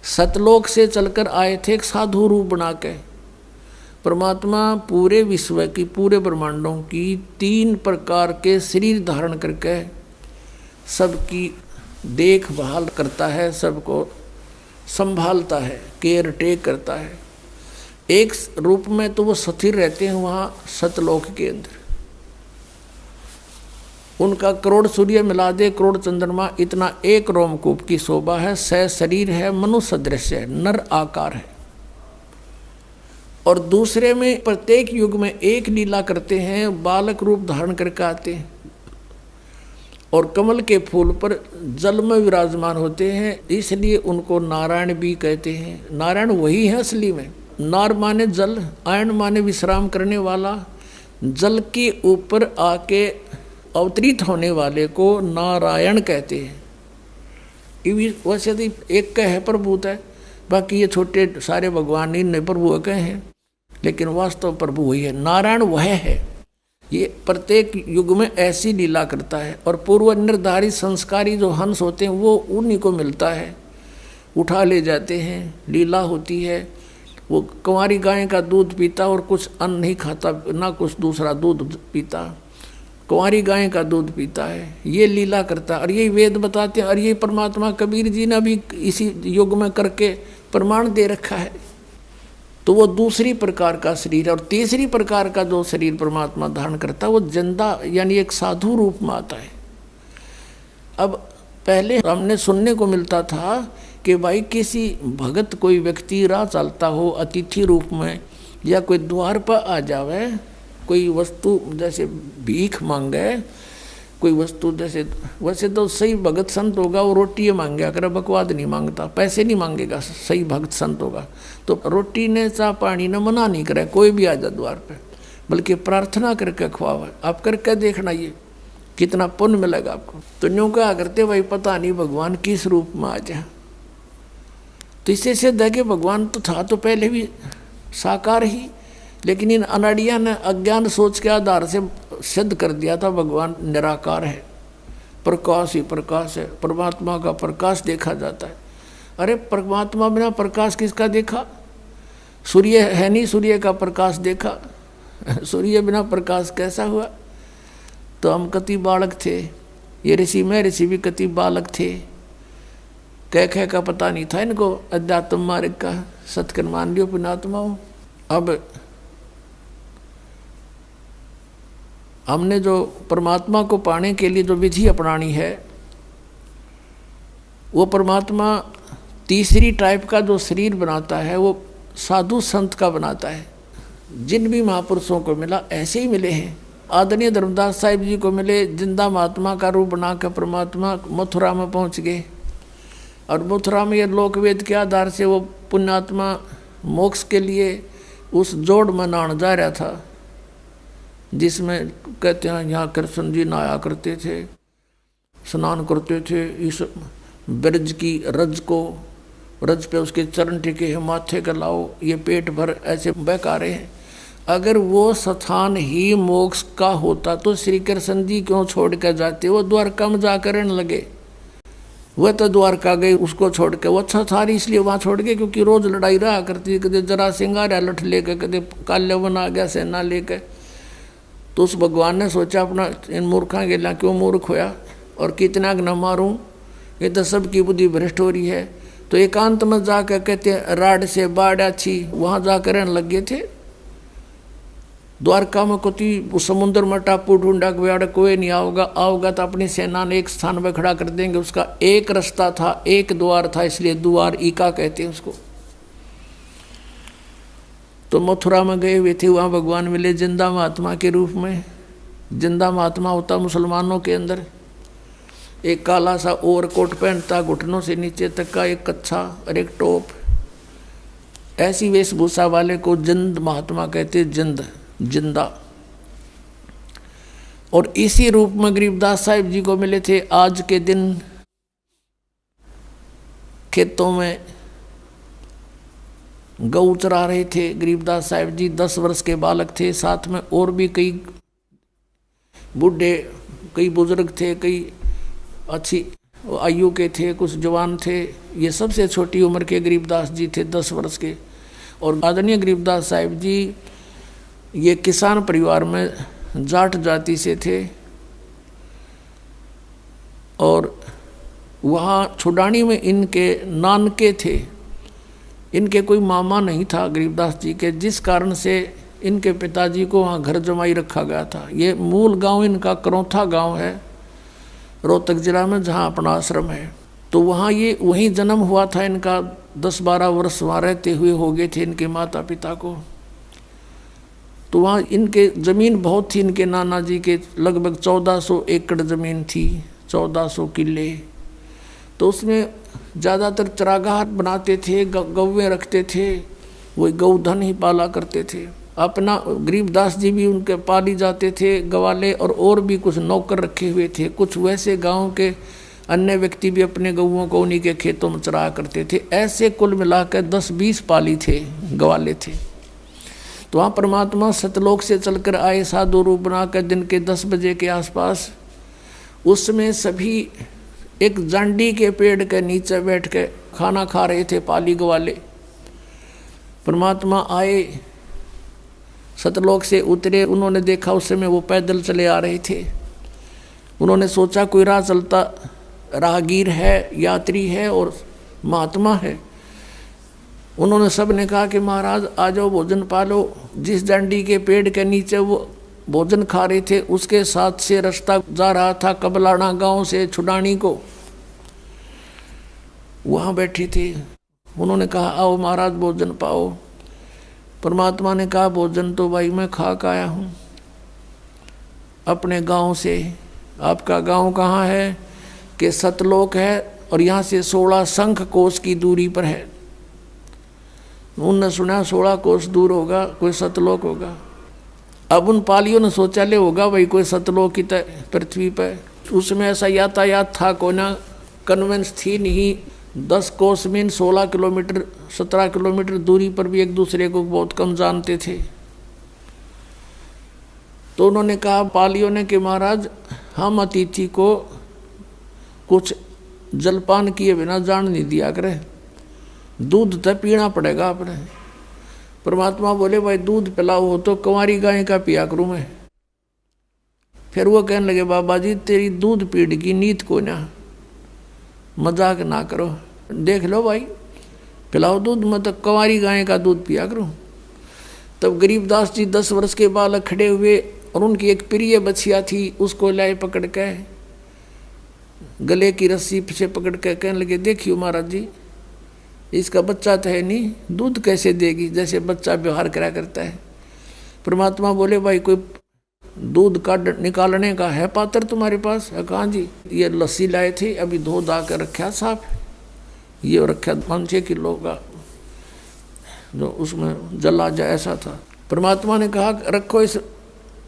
सतलोक से चलकर आए थे एक साधु रूप बना के। परमात्मा पूरे विश्व की, पूरे ब्रह्मांडों की 3 प्रकार के शरीर धारण करके सबकी देखभाल करता है, सबको संभालता है, केयर टेक करता है। एक रूप में तो वो स्थिर रहते हैं वहाँ सतलोक के अंदर। उनका करोड़ सूर्य मिला दे, करोड़ चंद्रमा इतना एक रोमकूप की शोभा है। शरीर है, मनुष्य दृश्य है, नर आकार है। और दूसरे में प्रत्येक युग में एक लीला करते हैं, बालक रूप धारण करके आते हैं और कमल के फूल पर जल में विराजमान होते हैं, इसलिए उनको नारायण भी कहते हैं। नारायण वही है असली में। नार माने जल, आयन माने विश्राम करने वाला। जल के ऊपर आके अवतरित होने वाले को नारायण कहते हैं। वैसे तो एक का है प्रभुता है, बाकी ये छोटे सारे भगवान इन प्रभु कहे हैं, लेकिन वास्तव प्रभु वही है। नारायण वह है। ये प्रत्येक युग में ऐसी लीला करता है। और पूर्व निर्धारित संस्कारी जो हंस होते हैं वो उन्हीं को मिलता है, उठा ले जाते हैं, लीला होती है। वो कुंवारी गाय का दूध पीता और कुछ अन्न नहीं खाता, ना कुछ दूसरा दूध पीता, कुंवारी गाय का दूध पीता है, ये लीला करता है। और यही वेद बताते हैं, और ये परमात्मा कबीर जी ने भी इसी युग में करके प्रमाण दे रखा है। तो वो दूसरी प्रकार का शरीर है। और तीसरी प्रकार का जो शरीर परमात्मा धारण करता है वो जिंदा यानी एक साधु रूप में आता है। अब पहले हमने सुनने को मिलता था कि भाई किसी भगत कोई व्यक्ति राह चलता हो अतिथि रूप में, या कोई द्वार पर आ जावे, कोई वस्तु जैसे भीख मांगे, कोई वस्तु जैसे, वैसे तो सही भगत संत होगा वो रोटी मांगे अगर बकवाद नहीं मांगता, पैसे नहीं मांगेगा, सही भगत संत होगा तो रोटी ने चाह पानी ने मना नहीं करे कोई भी आ जाए द्वार पे, बल्कि प्रार्थना करके खुआवा। आप करके देखना ये कितना पुण्य मिलेगा आपको। तो न्यू क्या करते भाई पता नहीं भगवान किस रूप में आ जाए। तो इससे सिद्ध है कि भगवान तो था तो पहले भी साकार ही, लेकिन इन अनाड़िया ने अज्ञान सोच के आधार से सिद्ध कर दिया था भगवान निराकार है, प्रकाश ही प्रकाश है, परमात्मा का प्रकाश देखा जाता है। अरे परमात्मा बिना प्रकाश किसका देखा? सूर्य है नहीं, सूर्य का प्रकाश देखा, सूर्य बिना प्रकाश कैसा हुआ? तो हम कति बालक थे, ये ऋषि में ऋषि भी कति बालक थे, कह का पता नहीं था इनको अध्यात्म मार्ग का, सत्कर्म मान लियो पुण्यात्माओं। अब हमने जो परमात्मा को पाने के लिए जो विधि अपनानी है वो परमात्मा तीसरी टाइप का जो शरीर बनाता है वो साधु संत का बनाता है। जिन भी महापुरुषों को मिला ऐसे ही मिले हैं। आदरणीय धर्मदास साहिब जी को मिले, जिंदा महात्मा का रूप बनाकर परमात्मा मथुरा में पहुंच गए और मथुरा में ये लोकवेद के आधार से वो पुण्यात्मा मोक्ष के लिए उस जोड़ में नहाने जा रहा था जिसमें कहते हैं यहाँ कृष्ण जी नहाया करते थे, स्नान करते थे। इस ब्रज की रज को, रज पे उसके चरण टिके हैं, माथे का लाओ, ये पेट भर ऐसे बहका रहे हैं। अगर वो स्थान ही मोक्ष का होता तो श्री कृष्ण जी क्यों छोड़ कर जाते? वो द्वारका में जाकर रहने लगे। वह तो द्वारका गए उसको छोड़ के, वो अच्छा था इसलिए वहाँ छोड़ गए क्योंकि रोज लड़ाई रहा करती, कदे जरा सिंगार लठ लेकर, कदे काल्यवन आ गया सेना लेकर। तो उस भगवान ने सोचा अपना इन मूर्खा के ला क्यों मूर्ख होया और कितना न मारूं, ये तो सबकी बुद्धि भ्रष्ट हो रही है। तो एकांत में जाकर कहते राड से बाढ़ अच्छी, वहाँ जाकर रहने लग गए थे। द्वारका में कोई समुद्र में टापू ढूंढा गया, कोई नहीं आओगा तो अपनी सेना ने एक स्थान पर खड़ा कर देंगे। उसका एक रास्ता था, एक द्वार था, इसलिए द्वार ईका कहते हैं उसको। तो मथुरा में गए हुए थे, वहाँ भगवान मिले जिंदा महात्मा के रूप में। जिंदा महात्मा होता मुसलमानों के अंदर, एक काला सा ओवरकोट पहनता, घुटनों से नीचे तक का एक कच्छा और एक टोप, ऐसी वेशभूषा वाले को जिंद महात्मा कहते, जिंदा। और इसी रूप में गरीबदास साहिब जी को मिले थे। आज के दिन खेतों में गऊ चरा रहे थे गरीबदास साहिब जी। 10 वर्ष के बालक थे, साथ में और भी कई बूढ़े, कई बुजुर्ग थे, कई अच्छी आयु के थे, कुछ जवान थे। ये सबसे छोटी उम्र के गरीबदास जी थे, 10 वर्ष के। और आदरणीय गरीबदास साहिब जी ये किसान परिवार में जाट जाति से थे और वहाँ छुडानी में इनके नानके थे। इनके कोई मामा नहीं था गरीबदास जी के, जिस कारण से इनके पिताजी को वहाँ घर जमाई रखा गया था। ये मूल गांव इनका करौथा गांव है, रोहतक जिला में, जहाँ अपना आश्रम है। तो वहाँ ये वहीं जन्म हुआ था इनका। 10-12 वर्ष वहाँ रहते हुए हो गए थे इनके माता पिता को। तो वहाँ इनके ज़मीन बहुत थी, इनके नाना जी के लगभग 1400 एकड़ ज़मीन थी, 1400 किले। तो उसमें ज़्यादातर चरागाह बनाते थे, गौवें रखते थे, वही गौधन ही पाला करते थे। अपना गरीबदास जी भी उनके पाली जाते थे गवाले, और भी कुछ नौकर रखे हुए थे। कुछ वैसे गांव के अन्य व्यक्ति भी अपने गौओं को उन्हीं के खेतों में चराया करते थे। ऐसे कुल मिलाकर 10-20 पाली थे, गवाले थे। तो वहाँ परमात्मा सतलोक से चलकर आए साधु रूप बनाकर दिन के 10 बजे के आसपास। उसमें सभी एक जांडी के पेड़ के नीचे बैठ के खाना खा रहे थे, पाली गवाले। परमात्मा आए, सतलोक से उतरे। उन्होंने देखा उस समय वो पैदल चले आ रहे थे। उन्होंने सोचा कोई राह चलता राहगीर है, यात्री है और महात्मा है। उन्होंने सब ने कहा कि महाराज आ जाओ, भोजन पालो। जिस डंडी के पेड़ के नीचे वो भोजन खा रहे थे उसके साथ से रास्ता जा रहा था कबलाना गांव से छुडानी को। वहाँ बैठी थी। उन्होंने कहा आओ महाराज भोजन पाओ। परमात्मा ने कहा भोजन तो भाई मैं खा के आया हूँ अपने गांव से। आपका गांव कहाँ है? कि सतलोक है, और यहाँ से 16 शंख कोस की दूरी पर है। उनने सुना 16 कोस दूर होगा कोई सतलोक होगा। अब उन पालियों ने सोचा ले होगा भाई कोई सतलोक की पृथ्वी पर। उसमें ऐसा यातायात था कोई ना, कन्वेंस थी नहीं। 10 कोस मीन 16 किलोमीटर 17 किलोमीटर दूरी पर भी एक दूसरे को बहुत कम जानते थे। तो उन्होंने कहा पालियों ने कि महाराज हम अतिथि को कुछ जलपान किए बिना जान नहीं दिया करे, दूध तो पीना पड़ेगा अपने। परमात्मा बोले भाई दूध पिलाओ हो तो कुंवारी गाय का पिया करूँ मैं। फिर वो कहने लगे बाबा जी तेरी दूध पीने की नीत को ना, मजाक ना करो, देख लो भाई पिलाओ दूध, मैं तो कुंवारी गाय का दूध पिया करूँ। तब गरीबदास जी 10 वर्ष के बालक खड़े हुए और उनकी एक प्रिय बछिया थी, उसको लाए पकड़ के गले की रस्सी पीछे पकड़ के कहने लगे देखियो महाराज जी इसका बच्चा तो है नहीं, दूध कैसे देगी, जैसे बच्चा व्यवहार करा करता है। परमात्मा बोले भाई कोई दूध का निकालने का है पात्र तुम्हारे पास? कहाँ जी ये लस्सी लाए थे अभी धो धा कर रखा साफ, ये रखा 5-6 किलो का जो उसमें जला जा ऐसा था। परमात्मा ने कहा रखो इस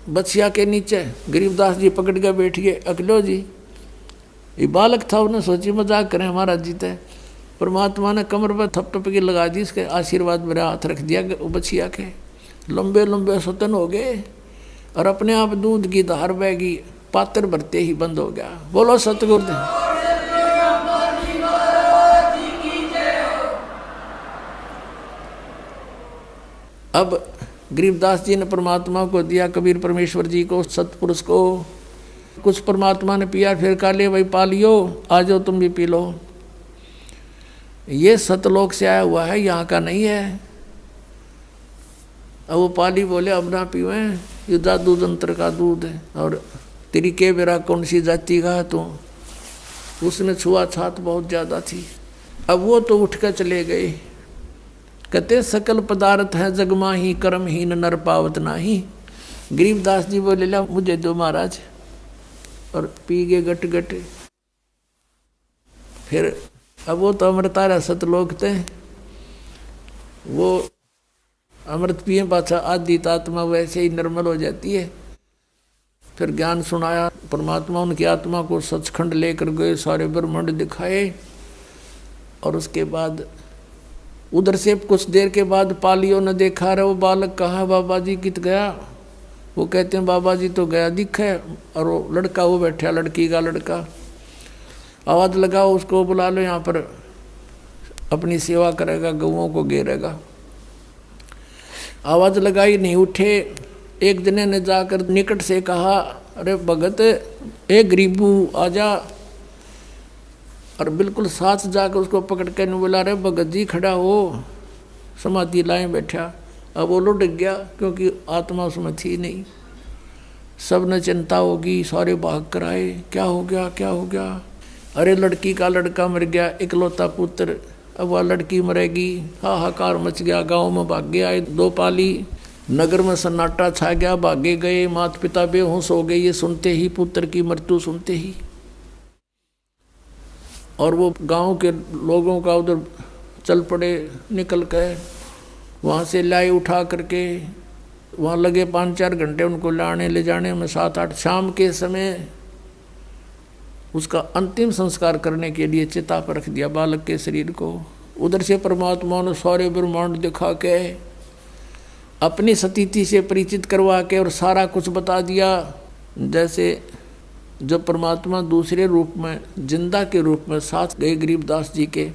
बछिया के नीचे। गरीबदास जी पकड़ के बैठ गए। अकलो जी ये बालक था, उन्हें सोची मजाक करें हमारा जीता है। परमात्मा ने कमर पर थप की लगा दी, इसके आशीर्वाद मेरा हाथ रख दिया बछिया के। लंबे लंबे स्वतन हो गए और अपने आप दूध की धार बहगी, पात्र भरते ही बंद हो गया। बोलो सतगुरुदेव। अब गरीबदास जी ने परमात्मा को दिया, कबीर परमेश्वर जी को, सतपुरुष को। कुछ परमात्मा ने पिया, फिर कहा ले भाई पालियो आ जाओ तुम भी पी लो। ये सतलोक से आया हुआ है, यहाँ का नहीं है। अब वो पाली बोले अब ना पीवे, ये जादू जंत्र का दूध है और तेरी के बेरा कौन सी जाति का है तू। उसने छुआछात बहुत ज़्यादा थी। अब वो तो उठ कर चले गए। कहते सकल पदार्थ है जगमा ही कर्महीन नर पावत नाही। गरीबदास जी बोले ला मुझे दो महाराज, और पी गए गट गट। फिर अब वो तो अमृतारा सतलोक थे, वो अमृत पिए पाछा आदि आत्मा वैसे ही निर्मल हो जाती है। फिर ज्ञान सुनाया परमात्मा, उनकी आत्मा को सचखंड लेकर गए, सारे ब्रह्मांड दिखाए। और उसके बाद उधर से कुछ देर के बाद पालियों ने देखा, रहे वो बालक कहाँ बाबा जी कित गया। वो कहते हैं बाबा जी तो गया दिखे, और वो लड़का वो बैठा, लड़की का लड़का। आवाज़ लगाओ उसको, बुला लो, यहाँ पर अपनी सेवा करेगा, गऊओं को घेरेगा। आवाज़ लगाई, नहीं उठे। एक जने ने जाकर निकट से कहा, अरे भगत ए गरीबू आजा। और बिल्कुल साथ जाकर उसको पकड़ के नहीं बोला, अरे भगत जी खड़ा हो, समाधि लाए बैठा। अब वो लुट गया क्योंकि आत्मा उसमें थी नहीं। सब ने चिंता होगी, सारे भाग कर आए, क्या हो गया क्या हो गया। अरे लड़की का लड़का मर गया, इकलौता पुत्र, अब वह लड़की मरेगी। हाहाकार मच गया, गांव में भागे आए 2 पाली, नगर में सन्नाटा छा गया, भागे गए। माता पिता बेहोश हो गए ये सुनते ही, पुत्र की मृत्यु सुनते ही। और वो गांव के लोगों का उधर चल पड़े, निकल के वहाँ से लाई उठा करके। वहाँ लगे 5-4 घंटे उनको लाने ले जाने में, 7-8। शाम के समय उसका अंतिम संस्कार करने के लिए चिता पर रख दिया बालक के शरीर को। उधर से परमात्मा ने सारे ब्रह्मांड दिखा के, अपनी सतीथि से परिचित करवा के और सारा कुछ बता दिया। जैसे जब परमात्मा दूसरे रूप में, जिंदा के रूप में साथ गए गरीबदास जी के,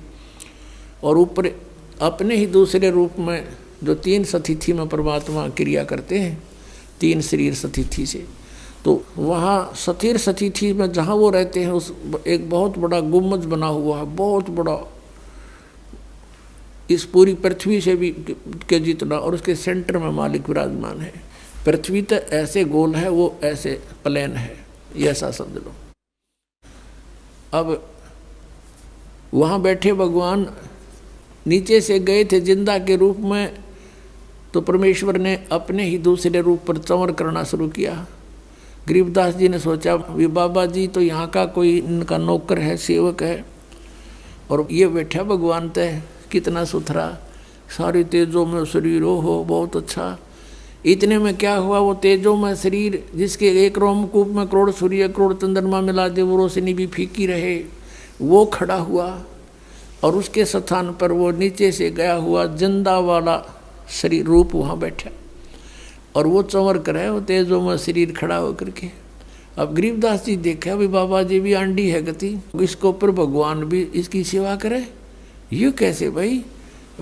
और ऊपर अपने ही दूसरे रूप में जो 3 सतीथि में परमात्मा क्रिया करते हैं, 3 शरीर सतीथि से, तो वहाँ सतीर सतीथि में जहाँ वो रहते हैं, उस एक बहुत बड़ा गुम्बद बना हुआ है, बहुत बड़ा, इस पूरी पृथ्वी से भी के जितना, और उसके सेंटर में मालिक विराजमान है। पृथ्वी तो ऐसे गोल है, वो ऐसे प्लेन है, ये ऐसा समझ लो। अब वहाँ बैठे भगवान नीचे से गए थे जिंदा के रूप में, तो परमेश्वर ने अपने ही दूसरे रूप पर चंवर करना शुरू किया। गरीबदास जी ने सोचा, वे बाबा जी तो यहाँ का कोई इनका नौकर है, सेवक है, और ये बैठा भगवान तय, कितना सुथरा, सारी तेजों में शरीर हो, बहुत अच्छा। इतने में क्या हुआ, वो तेजों में शरीर जिसके एक रोमकूप में करोड़ सूर्य करोड़ चंद्रमा मिला दे, वो रोशनी भी फीकी रहे, वो खड़ा हुआ। और उसके स्थान पर वो नीचे से गया हुआ जिंदा वाला शरीर रूप वहाँ बैठा, और वो चंवर करे, वो तेजों में शरीर खड़ा होकर के। अब गरीबदास जी देखा, भी बाबा जी भी आंडी है गति, इसके ऊपर भगवान भी इसकी सेवा करे, ये कैसे भाई।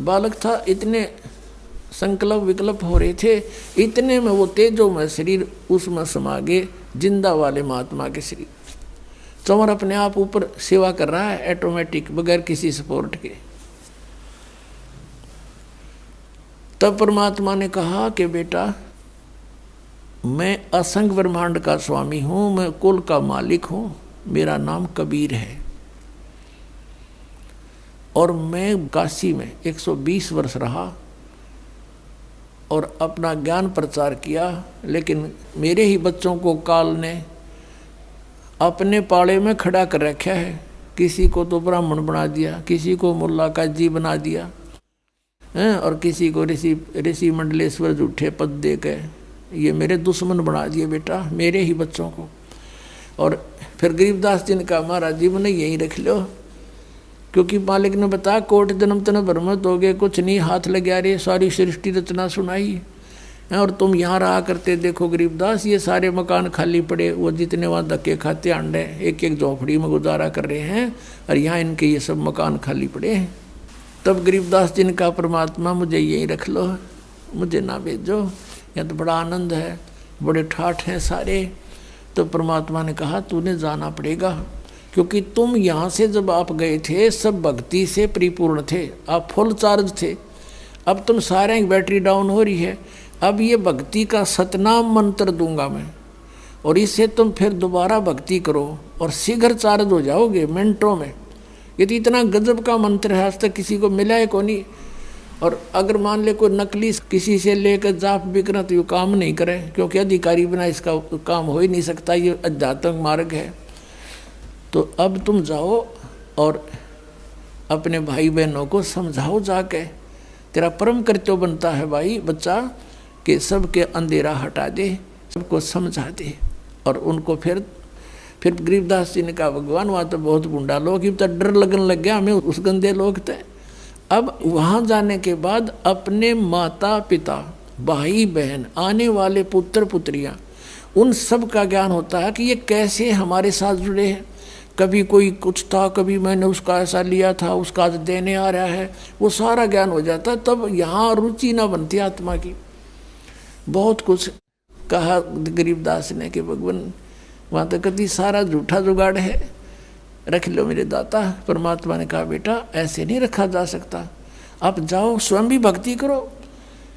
बालक था, इतने संकल्प विकल्प हो रहे थे, इतने में वो तेजों में शरीर उसमें समा गए, जिंदा वाले महात्मा के शरीर। चंवर अपने आप ऊपर सेवा कर रहा है, ऑटोमेटिक, बगैर किसी सपोर्ट के। तब परमात्मा ने कहा कि बेटा, मैं असंग ब्रह्मांड का स्वामी हूँ, मैं कुल का मालिक हूँ, मेरा नाम कबीर है, और मैं काशी में 120 वर्ष रहा और अपना ज्ञान प्रचार किया। लेकिन मेरे ही बच्चों को काल ने अपने पाड़े में खड़ा कर रखा है। किसी को तो ब्राह्मण बना दिया, किसी को मुल्ला काजी बना दिया, और किसी को ऋषि मंडलेश्वर झूठे पद दे के ये मेरे दुश्मन बना दिए बेटा, मेरे ही बच्चों को। और फिर गरीबदास जी ने कहा, महाराज जी मैंने यहीं रख लो, क्योंकि मालिक ने बताया कोट जन्म तन भ्रमत हो गए, कुछ नहीं हाथ लगा रहे, सारी सृष्टि रचना सुनाई, और तुम यहाँ रहा करते। देखो गरीबदास, ये सारे मकान खाली पड़े, वो जितने वहाँ धक्के खाते अंडे, एक एक झोंपड़ी में गुजारा कर रहे हैं, और यहाँ इनके ये सब मकान खाली पड़े हैं। तब गरीबदास जी ने कहा, परमात्मा मुझे यहीं रख लो, मुझे ना भेजो, यहाँ तो बड़ा आनंद है, बड़े ठाठ हैं सारे। तो परमात्मा ने कहा, तूने जाना पड़ेगा, क्योंकि तुम यहाँ से जब आप गए थे सब भक्ति से परिपूर्ण थे, आप फुल चार्ज थे। अब तुम सारे बैटरी डाउन हो रही है, अब ये भक्ति का सतनाम मंत्र दूंगा मैं, और इससे तुम फिर दोबारा भक्ति करो और शीघ्र चार्ज हो जाओगे मिनटों में। ये तो इतना गजब का मंत्र है, आज तक किसी को मिला है को नहीं। और अगर मान ले कोई नकली किसी से लेकर जाप बिकना, तो ये काम नहीं करे, क्योंकि अधिकारी बिना इसका काम हो ही नहीं सकता, ये आध्यात्मिक मार्ग है। तो अब तुम जाओ और अपने भाई बहनों को समझाओ जाके, तेरा परम कर्तव्य बनता है भाई बच्चा, कि सबके अंधेरा हटा दे, सबको समझा दे। और उनको फिर गरीबदास जी ने कहा, भगवान वहाँ तो बहुत गुंडा लोग, तो डर लगन लग गया हमें उस गंदे लोग थे। अब वहाँ जाने के बाद अपने माता पिता, भाई बहन, आने वाले पुत्र पुत्रियाँ, उन सब का ज्ञान होता है कि ये कैसे हमारे साथ जुड़े हैं। कभी कोई कुछ था, कभी मैंने उसका ऐसा लिया था, उसका आज देने आ रहा है, वो सारा ज्ञान हो जाता। तब यहाँ रुचि ना बनती आत्मा की। बहुत कुछ कहा गरीबदास ने कि भगवान वहाँ तो कभी सारा झूठा जुगाड़ है, रख लो मेरे दाता। परमात्मा ने कहा बेटा ऐसे नहीं रखा जा सकता, आप जाओ स्वयं भी भक्ति करो।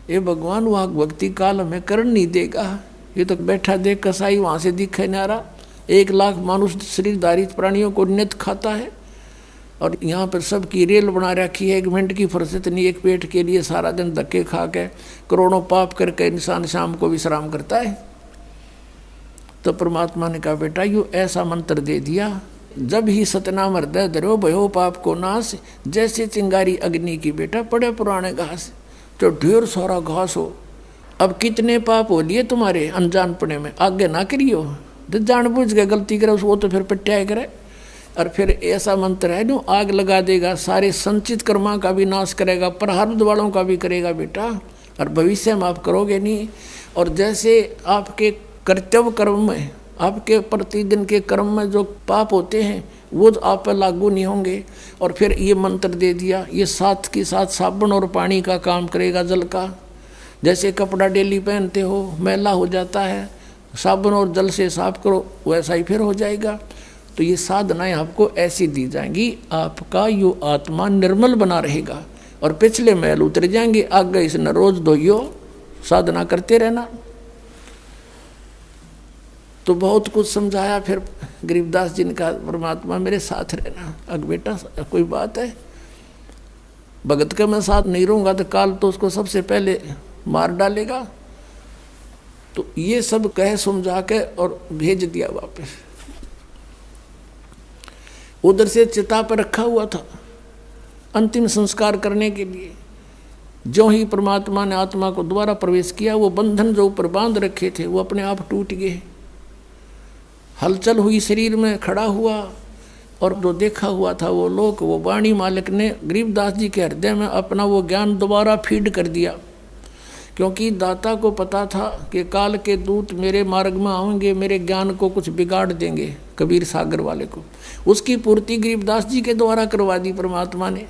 ये भगवान वहाँ भक्ति काल हमें कर नहीं देगा। ये तो बैठा देख कसाई वहाँ से दिखे ना रहा, 1 लाख मानुष शरीरधारी प्राणियों को नित खाता है, और यहाँ पर सबकी रेल बना रखी है। 1 मिनट की फुर्सत नहीं, एक पेट के लिए सारा दिन धक्के खा के करोड़ों पाप करके इंसान शाम को विश्राम करता है। तो परमात्मा ने कहा बेटा यू ऐसा मंत्र दे दिया, जब ही सतनाम हृदय धरो भयो पाप को नाश, जैसे चिंगारी अग्नि की बेटा पड़े पुराने घास। तो ढेर सारा घास हो, अब कितने पाप हो लिए तुम्हारे अनजानपने में, आगे ना करियो। तो जानबूझ के गलती करे वो तो फिर पिटाया करे। और फिर ऐसा मंत्र है जो आग लगा देगा, सारे संचित कर्मा का भी नाश करेगा, प्रारब्ध वालों का भी करेगा बेटा, और भविष्य में आप करोगे नहीं। और जैसे आपके कर्तव्य कर्म में, आपके प्रतिदिन के कर्म में जो पाप होते हैं वो तो आप पर लागू नहीं होंगे। और फिर ये मंत्र दे दिया, ये साथ के साथ साबुन और पानी का काम करेगा, जल का। जैसे कपड़ा डेली पहनते हो मैला हो जाता है, साबुन और जल से साफ करो, वैसा ही फिर हो जाएगा। तो ये साधनाएं आपको ऐसी दी जाएंगी, आपका यो आत्मा निर्मल बना रहेगा और पिछले मैल उतर जाएंगे। आगे इस न रोज धोइयो, साधना करते रहना। तो बहुत कुछ समझाया। फिर गरीबदास जी ने कहा परमात्मा मेरे साथ रहना। अग बेटा कोई बात है, भगत का मैं साथ नहीं रहूँगा तो काल तो उसको सबसे पहले मार डालेगा। तो ये सब कह समझा के और भेज दिया वापस। उधर से चिता पर रखा हुआ था अंतिम संस्कार करने के लिए। जो ही परमात्मा ने आत्मा को दोबारा प्रवेश किया, वो बंधन जो ऊपर बांध रखे थे वो अपने आप टूट गए। हलचल हुई, शरीर में खड़ा हुआ, और जो देखा हुआ था वो लोग, वो वाणी मालिक ने गरीबदास जी के हृदय में अपना वो ज्ञान दोबारा फीड कर दिया। क्योंकि दाता को पता था कि काल के दूत मेरे मार्ग में आएंगे, मेरे ज्ञान को कुछ बिगाड़ देंगे, कबीर सागर वाले को। उसकी पूर्ति गरीबदास जी के द्वारा करवा दी परमात्मा ने।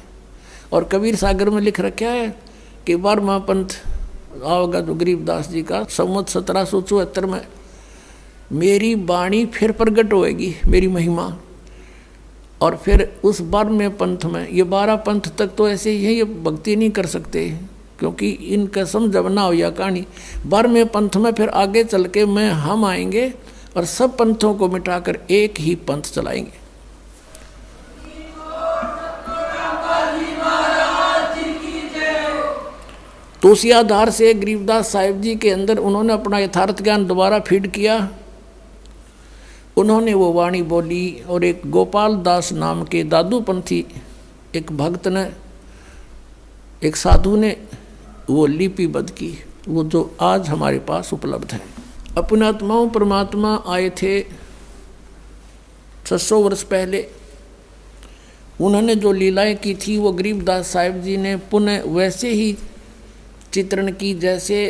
और कबीर सागर में लिख रखा है कि 12वां पंथ आओगा जो गरीबदास जी का, संवत 1774 में मेरी वाणी फिर प्रकट होएगी, मेरी महिमा। और फिर उस 12वें पंथ में, ये 12 पंथ तक तो ऐसे ही है, ये भक्ति नहीं कर सकते क्योंकि इनका समझ ना हो या कहानी। 12वें पंथ में फिर आगे चल के हम आएंगे और सब पंथों को मिटाकर एक ही पंथ चलाएंगे। तो उसी आधार से गरीबदास साहिब जी के अंदर उन्होंने अपना यथार्थ ज्ञान दोबारा फीड किया। उन्होंने वो वाणी बोली, और एक गोपाल दास नाम के दादूपंथी एक भक्त ने, एक साधु ने वो लिपिबद्ध की, वो जो आज हमारे पास उपलब्ध है। अपने आत्माओं परमात्मा आए थे 600 वर्ष पहले। उन्होंने जो लीलाएं की थी वो गरीबदास साहिब जी ने पुनः वैसे ही चित्रण की जैसे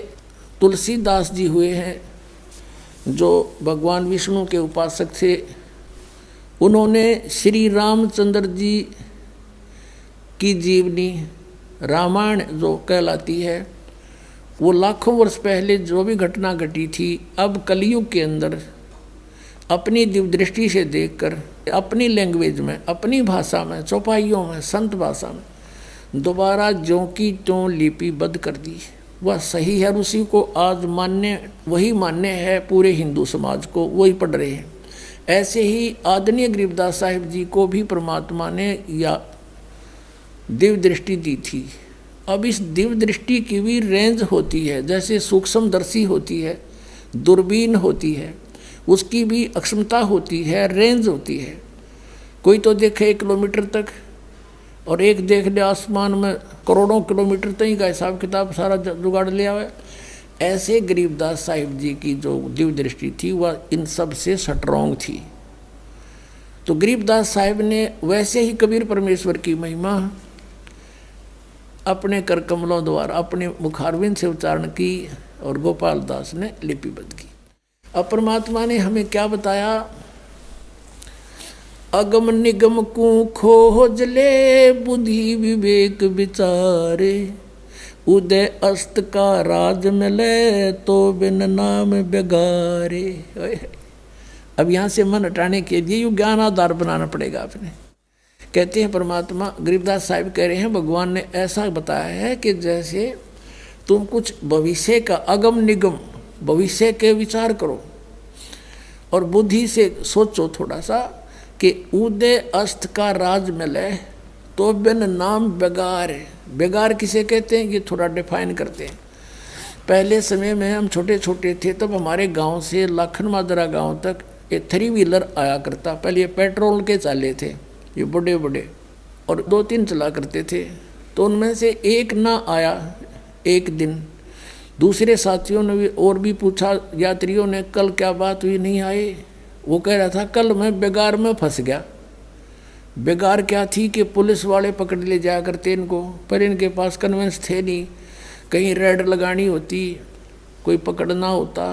तुलसीदास जी हुए हैं, जो भगवान विष्णु के उपासक थे। उन्होंने श्री रामचंद्र जी की जीवनी रामायण जो कहलाती है, वो लाखों वर्ष पहले जो भी घटना घटी थी, अब कलयुग के अंदर अपनी दिव्य दृष्टि से देखकर अपनी लैंग्वेज में, अपनी भाषा में, चौपाइयों में, संत भाषा में दोबारा ज्यों की त्यों लिपिबद्ध कर दी। वह सही है, उसी को आज मान्य, वही मान्य है पूरे हिंदू समाज को, वही पढ़ रहे हैं। ऐसे ही आदरणीय गरीबदास साहिब जी को भी परमात्मा ने या दिव्य दृष्टि दी थी। अब इस दिव्य दृष्टि की भी रेंज होती है, जैसे सूक्ष्मदर्शी होती है, दूरबीन होती है, उसकी भी अक्षमता होती है, रेंज होती है। कोई तो देखे 1 किलोमीटर तक और एक देख ले आसमान में करोड़ों किलोमीटर तक का हिसाब किताब सारा जुगाड़ लिया हुआ है। ऐसे गरीबदास साहिब जी की जो दिव्य दृष्टि थी वह इन सब से स्ट्रॉन्ग थी। तो गरीबदास साहिब ने वैसे ही कबीर परमेश्वर की महिमा अपने कर कमलों द्वारा अपने मुखारविंद से उच्चारण की और गोपाल दास ने लिपिबद्ध की। अब परमात्मा ने हमें क्या बताया? अगम निगम को खोज ले बुद्धि विवेक विचारे, उदय अस्त का राज मिले तो बिन नाम बेगारे। अब यहाँ से मन हटाने के लिए यू ज्ञान आधार बनाना पड़ेगा आपने। कहते हैं परमात्मा, गरीबदास साहिब कह रहे हैं भगवान ने ऐसा बताया है कि जैसे तुम कुछ भविष्य का अगम निगम भविष्य के विचार करो और बुद्धि से सोचो थोड़ा सा कि उदय अस्त का राज मिले तो बिन नाम बेगार। बेगार किसे कहते हैं ये थोड़ा डिफाइन करते हैं। पहले समय में हम छोटे छोटे थे तब हमारे गांव से लाखन माजरा गांव तक एक 3 व्हीलर आया करता। पहले ये पेट्रोल के चाले थे, ये बड़े बड़े, और 2-3 चला करते थे। तो उनमें से एक ना आया एक दिन। दूसरे साथियों ने भी और भी पूछा, यात्रियों ने, कल क्या बात हुई नहीं आए? वो कह रहा था कल मैं बेगार में फंस गया। बेगार क्या थी कि पुलिस वाले पकड़ ले जाया करते इनको, पर इनके पास कन्वेंस थे नहीं। कहीं रेड लगानी होती, कोई पकड़ना होता,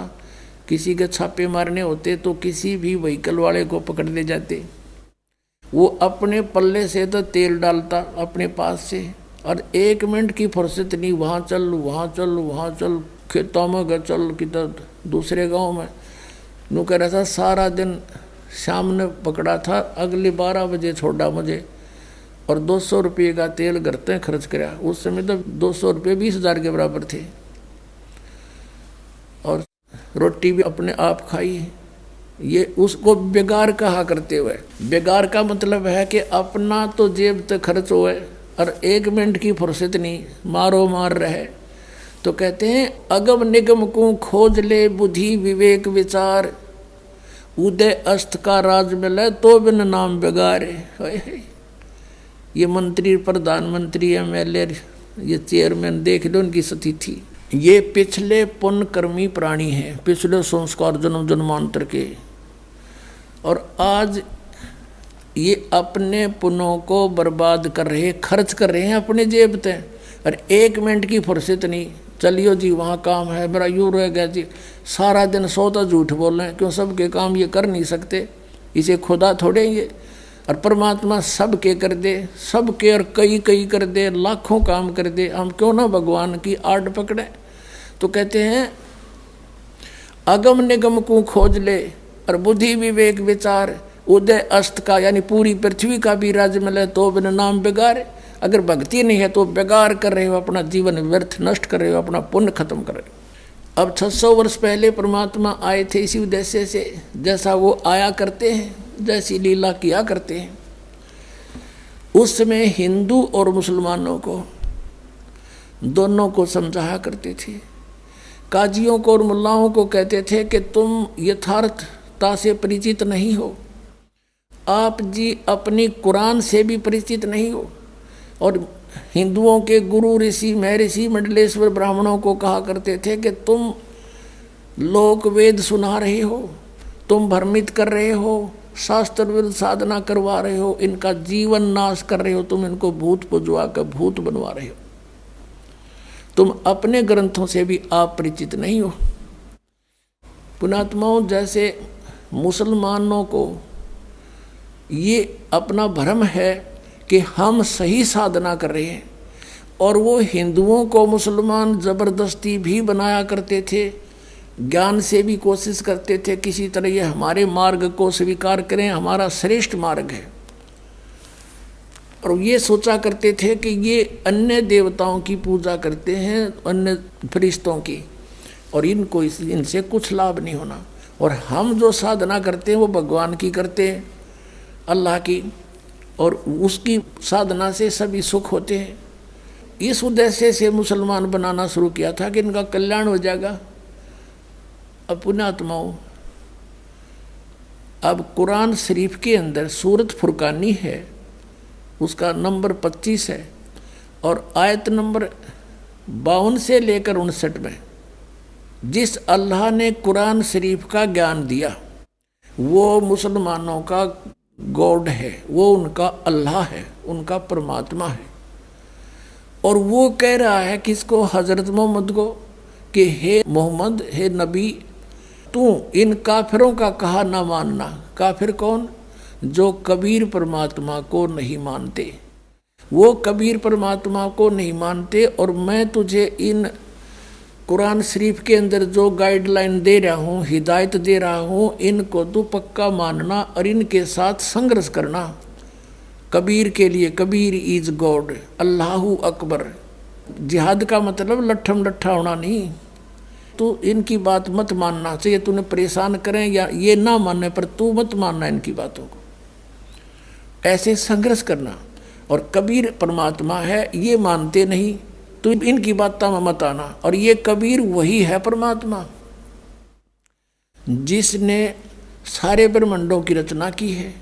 किसी के छापे मारने होते तो किसी भी व्हीकल वाले को पकड़ ले जाते। वो अपने पल्ले से तो तेल डालता अपने पास से, और 1 मिनट की फुर्सत नहीं, वहाँ चल वहाँ चल वहाँ चल, खेतों में गए चल, किधर दूसरे गांव में। नू कह रहा था सारा दिन शाम ने पकड़ा था, अगले 12 बजे छोड़ा मुझे, और 200 रुपये का तेल घर तक खर्च कराया। उस समय तो 200 रुपये 20,000 के बराबर थे, और रोटी भी अपने आप खाई। ये उसको बेगार कहा करते हुए, बेगार का मतलब है कि अपना तो जेब तक खर्च हुए और 1 मिनट की फुर्सत नहीं, मारो मार रहे। तो कहते हैं अगम निगम को खोज ले बुद्धि विवेक विचार, उदय अस्त का राज मिले तो बिन नाम बेगारे। ये मंत्री, प्रधानमंत्री, एमएलए, ये चेयरमैन, देख लो उनकी स्थिति। ये पिछले पुण्य कर्मी प्राणी हैं, पिछले संस्कार जन्म जन्मांतर के, और आज ये अपने पुण्यों को बर्बाद कर रहे, खर्च कर रहे हैं अपने जेब से, और 1 मिनट की फुर्सत नहीं। चलियो जी वहाँ काम है, मेरा यूँ रह गया जी। सारा दिन सोता झूठ बोल रहे हैं, क्यों? सबके काम ये कर नहीं सकते, इसे खुदा थोड़े ये। और परमात्मा सब के कर दे, सब के और कई कई कर दे, लाखों काम कर दे, हम क्यों ना भगवान की आड़ पकड़े। तो कहते हैं अगम निगम को खोज ले और बुद्धि विवेक विचार, उदय अस्त का यानी पूरी पृथ्वी का भी राज्य मिले तो बिन नाम बेगार। अगर भक्ति नहीं है तो बेगार कर रहे हो, अपना जीवन व्यर्थ नष्ट कर रहे हो, अपना पुण्य खत्म कर रहे हो। अब 600 वर्ष पहले परमात्मा आए थे इसी उद्देश्य से, जैसा वो आया करते हैं, जैसी लीला किया करते हैं। उस समय हिंदू और मुसलमानों को दोनों को समझाया करते थे। काजियों को और मुल्लाओं को कहते थे कि तुम यथार्थता से परिचित नहीं हो, आप जी अपनी कुरान से भी परिचित नहीं हो। और हिंदुओं के गुरु ऋषि महर्षि मंडलेश्वर ब्राह्मणों को कहा करते थे कि तुम लोक वेद सुना रहे हो, तुम भ्रमित कर रहे हो, शास्त्र विरुद्ध साधना करवा रहे हो, इनका जीवन नाश कर रहे हो, तुम इनको भूत पुजवा कर भूत बनवा रहे हो, तुम अपने ग्रंथों से भी आप परिचित नहीं हो। पुणात्माओं, जैसे मुसलमानों को ये अपना भ्रम है कि हम सही साधना कर रहे हैं, और वो हिंदुओं को मुसलमान जबरदस्ती भी बनाया करते थे, ज्ञान से भी कोशिश करते थे किसी तरह ये हमारे मार्ग को स्वीकार करें, हमारा श्रेष्ठ मार्ग है। और ये सोचा करते थे कि ये अन्य देवताओं की पूजा करते हैं, अन्य फरिश्तों की, और इनको इनसे कुछ लाभ नहीं होना, और हम जो साधना करते हैं वो भगवान की करते हैं, अल्लाह की, और उसकी साधना से सभी सुख होते हैं। इस उद्देश्य से मुसलमान बनाना शुरू किया था कि इनका कल्याण हो जाएगा। अब पुण्यात्माओं, अब कुरान शरीफ के अंदर सूरत फुरकानी है, उसका नंबर 25 है, और आयत नंबर 52 से लेकर 59 में जिस अल्लाह ने कुरान शरीफ का ज्ञान दिया वो मुसलमानों का गॉड है, वो उनका अल्लाह है, उनका परमात्मा है। और वो कह रहा है किसको? हजरत मोहम्मद को, कि हे मोहम्मद, हे नबी, तू इन काफिरों का कहा ना मानना। काफिर कौन? जो कबीर परमात्मा को नहीं मानते, वो कबीर परमात्मा को नहीं मानते। और मैं तुझे इन कुरान शरीफ के अंदर जो गाइडलाइन दे रहा हूँ, हिदायत दे रहा हूँ, इनको तू पक्का मानना और इनके साथ संघर्ष करना। कबीर के लिए, कबीर इज गॉड, अल्लाहू अकबर। जिहाद का मतलब लट्ठम लट्ठा होना नहीं। तू इनकी बात मत मानना, चाहिए तूने परेशान करें या ये ना मानने पर तू मत मानना इनकी बातों को, ऐसे संघर्ष करना। और कबीर परमात्मा है ये मानते नहीं, तो इनकी बातों में मत आना। और ये कबीर वही है परमात्मा जिसने सारे ब्रह्मांडों की रचना की है,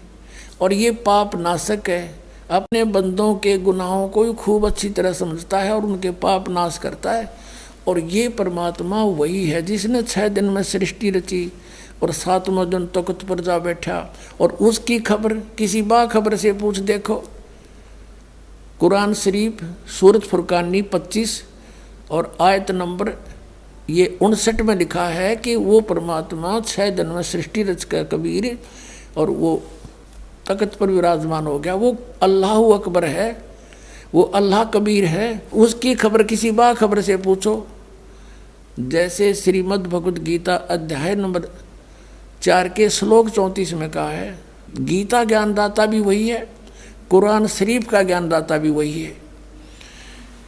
और ये पाप नाशक है, अपने बंदों के गुनाहों को खूब अच्छी तरह समझता है और उनके पाप नाश करता है। और ये परमात्मा वही है जिसने 6 दिन में सृष्टि रची और 7वां दिन तख्त पर जा बैठा। और उसकी खबर किसी बाखबर से पूछ देखो। कुरान शरीफ सूरत फुरकानी 25 और आयत नंबर ये 59 में लिखा है कि वो परमात्मा 6 दिन में सृष्टि रच कर कबीर और वो तख्त पर विराजमान हो गया। वो अल्लाह अकबर है, वो अल्लाह कबीर है। उसकी खबर किसी बाखबर से पूछो। जैसे श्रीमद् भगवद गीता अध्याय नंबर 4 के श्लोक 34 में कहा है, गीता ज्ञानदाता भी वही है, कुरान शरीफ का ज्ञानदाता भी वही है।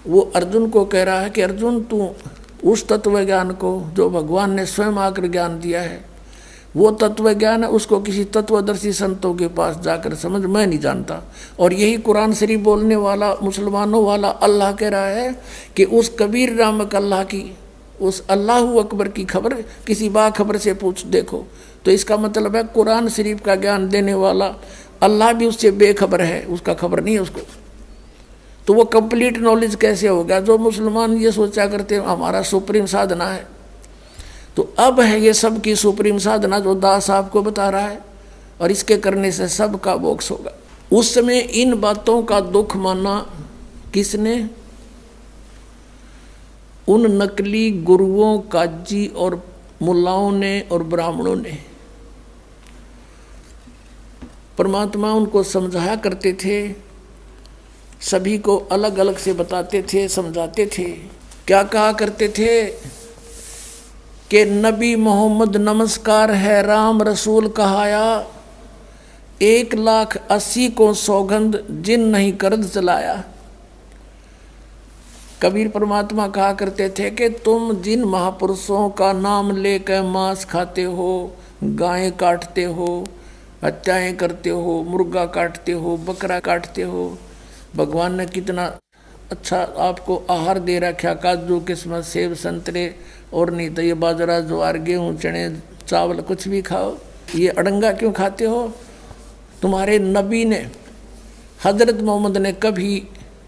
वो अर्जुन को कह रहा है कि अर्जुन तू उस तत्व ज्ञान को जो भगवान ने स्वयं आकर ज्ञान दिया है, वो तत्व ज्ञान है, उसको किसी तत्वदर्शी संतों के पास जाकर समझ, मैं नहीं जानता। और यही कुरान शरीफ बोलने वाला मुसलमानों वाला अल्लाह कह रहा है कि उस कबीर नामक अल्लाह की, उस अल्लाह अकबर की खबर किसी बाखबर से पूछ देखो। तो इसका मतलब है कुरान शरीफ का ज्ञान देने वाला अल्लाह भी उससे बेखबर है, उसका खबर नहीं है उसको। तो वो कंप्लीट नॉलेज कैसे होगा? जो मुसलमान ये सोचा करते हैं हमारा सुप्रीम साधना है, तो अब है ये सब की सुप्रीम साधना जो दास आपको बता रहा है, और इसके करने से सबका मोक्ष होगा। उस समय इन बातों का दुख माना किसने? उन नकली गुरुओं, काजी और मुल्लाओं ने और ब्राह्मणों ने। परमात्मा उनको समझाया करते थे, सभी को अलग अलग से बताते थे, समझाते थे। क्या कहा करते थे कि नबी मोहम्मद नमस्कार है, राम रसूल कहाया, 1,80,000 को सौगंध जिन नहीं करद चलाया। कबीर परमात्मा कहा करते थे कि तुम जिन महापुरुषों का नाम लेकर मांस खाते हो, गायें काटते हो, हत्याएं करते हो, मुर्गा काटते हो, बकरा काटते हो, भगवान ने कितना अच्छा आपको आहार दे रखा, काजू किस्मत सेब संतरे, और नहीं तो ये बाजरा ज्वार गेहूँ चने चावल कुछ भी खाओ, ये अड़ंगा क्यों खाते हो? तुम्हारे नबी ने, हजरत मोहम्मद ने कभी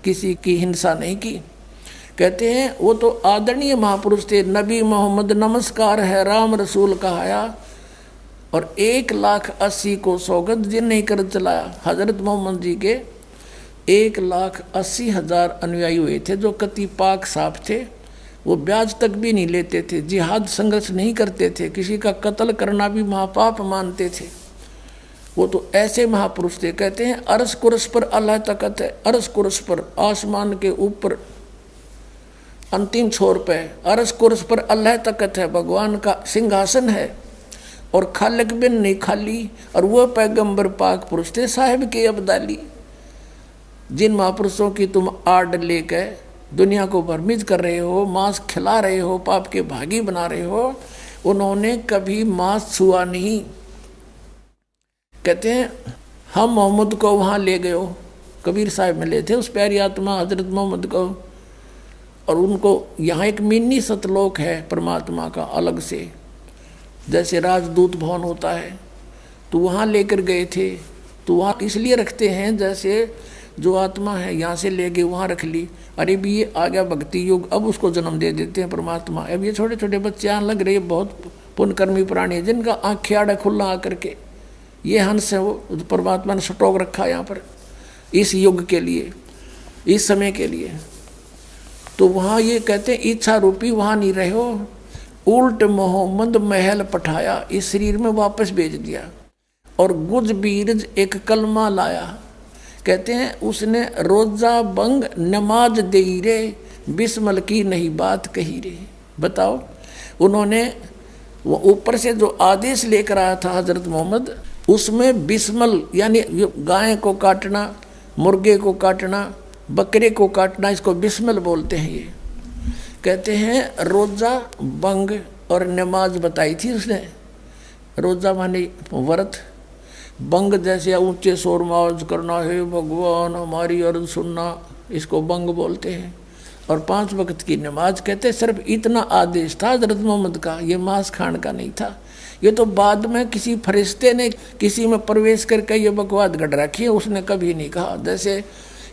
किसी की हिंसा नहीं की। कहते हैं वो तो आदरणीय महापुरुष थे। नबी मोहम्मद नमस्कार है, राम रसूल कहाया, और 1,80,000 को सौगंध जिन नहीं कर चलाया। हजरत मोहम्मद जी के 1,80,000 अनुयायी हुए थे जो कति पाक साफ थे। वो ब्याज तक भी नहीं लेते थे, जिहाद संघर्ष नहीं करते थे, किसी का कत्ल करना भी महापाप मानते थे। वो तो ऐसे महापुरुष थे। कहते हैं अरस कुरस पर अल्लाह तकत है, अरस कुरस पर आसमान के ऊपर अंतिम छोर पे अरस कुरस पर अल्लाह तकत है, भगवान का सिंहासन है, और खालिक बिन नहीं खाली। और वह पैगंबर पाक पुरुष थे साहिब के अब्दाली, जिन महापुरुषों की तुम आड़ लेकर दुनिया को भ्रमित कर रहे हो, मांस खिला रहे हो, पाप के भागी बना रहे हो, उन्होंने कभी मांस छुआ नहीं। कहते हैं हम मोहम्मद को वहाँ ले गए हो, कबीर साहब मिले थे उस प्यारी आत्मा हजरत मोहम्मद को, और उनको यहाँ एक मिनी सतलोक है परमात्मा का अलग से, जैसे राजदूत भवन होता है, तो वहाँ लेकर गए थे। तो वहाँ इसलिए रखते हैं जैसे जो आत्मा है यहाँ से ले गए वहाँ रख ली, अरे भी ये आ गया भक्ति युग, अब उसको जन्म दे देते हैं परमात्मा। अब ये छोटे छोटे बच्चे यहाँ लग रहे, बहुत पुण्यकर्मी प्राणी है जिनका आँख आड़ा खुला आकर के, ये हंस है वो परमात्मा ने स्टॉक रखा यहाँ पर इस युग के लिए, इस समय के लिए। तो वहाँ ये कहते हैं इच्छा रूपी वहाँ नहीं रहे हो, उल्ट मोहम्मद महल पठाया, इस शरीर में वापस भेज दिया। और गुज बीरज एक कलमा लाया, कहते हैं उसने रोजा बंग नमाज दे रे, बिस्मल की नहीं बात कही रे। बताओ, उन्होंने वो ऊपर से जो आदेश लेकर आया था हजरत मोहम्मद, उसमें बिस्मल यानी गाय को काटना, मुर्गे को काटना, बकरे को काटना, इसको बिस्मल बोलते हैं। ये कहते हैं रोजा बंग और नमाज बताई थी उसने। रोजा माने व्रत, बंग जैसे ऊंचे शोर माज करना, है भगवान हमारी अर्ज सुनना, इसको बंग बोलते हैं। और 5 वक्त की नमाज, कहते सिर्फ इतना आदेश था हजरत मोहम्मद का, ये मांस खाने का नहीं था। ये तो बाद में किसी फरिश्ते ने किसी में प्रवेश करके ये बकवाद गढ़ रखी है, उसने कभी नहीं कहा। जैसे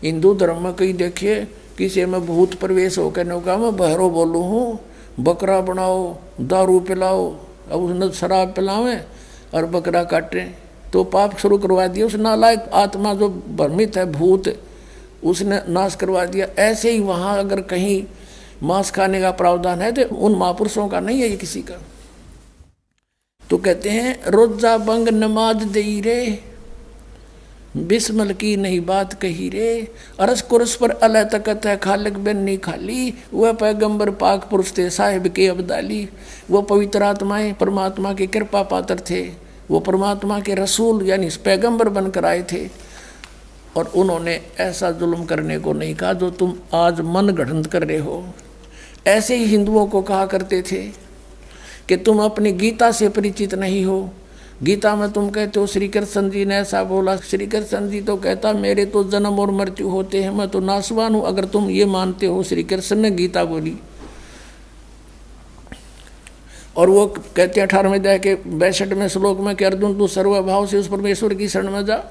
हिंदू धर्म में कहीं देखिए किसी में भूत प्रवेश होकर ने कहा मैं बहरो बोलूँ हूँ, बकरा बनाओ, दारू पिलाओ, अब उसने शराब पिलावें और बकरा काटें, तो पाप शुरू करवा दिया। उस नालायक आत्मा जो भ्रमित है, भूत, उसने नाश करवा दिया। ऐसे ही वहाँ अगर कहीं मांस खाने का प्रावधान है तो उन महापुरुषों का नहीं है, ये किसी का। तो कहते हैं रोजा बंग नमाज दई रे, बिस्मल की नहीं बात कही रे, अरस कुरस पर अल्लाह तकत है खालिक बिन नहीं खाली, वह पैगंबर पाक पुरुष थे साहिब के अब्दाली। वो पवित्र आत्माएं परमात्मा के कृपा पात्र थे, वो परमात्मा के रसूल यानी पैगंबर बनकर आए थे। और उन्होंने ऐसा जुल्म करने को नहीं कहा जो तुम आज मन गढ़ंत कर रहे हो। ऐसे ही हिंदुओं को कहा करते थे कि तुम अपनी गीता से परिचित नहीं हो। गीता में तुम कहते हो श्री कृष्ण जी ने ऐसा बोला, श्री कृष्ण जी तो कहता मेरे तो जन्म और मृत्यु होते हैं, मैं तो नासवान हूँ। अगर तुम ये मानते हो श्री कृष्ण ने गीता बोली, और वो कहते हैं 18वें अध्याय के 62वें श्लोक में कि अर्जुन तू सर्वभाव से उस परमेश्वर की शरण में जा,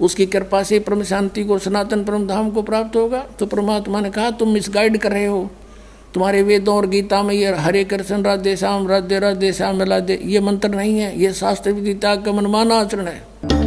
उसकी कृपा से परम शांति को, सनातन परम धाम को प्राप्त होगा। तो परमात्मा ने कहा तुम मिसगाइड कर रहे हो, तुम्हारे वेदों और गीता में ये हरे कृष्ण राधे श्याम राधे राधे श्याम राधे ये मंत्र नहीं है, ये शास्त्र विदिता का मनमाना आचरण है।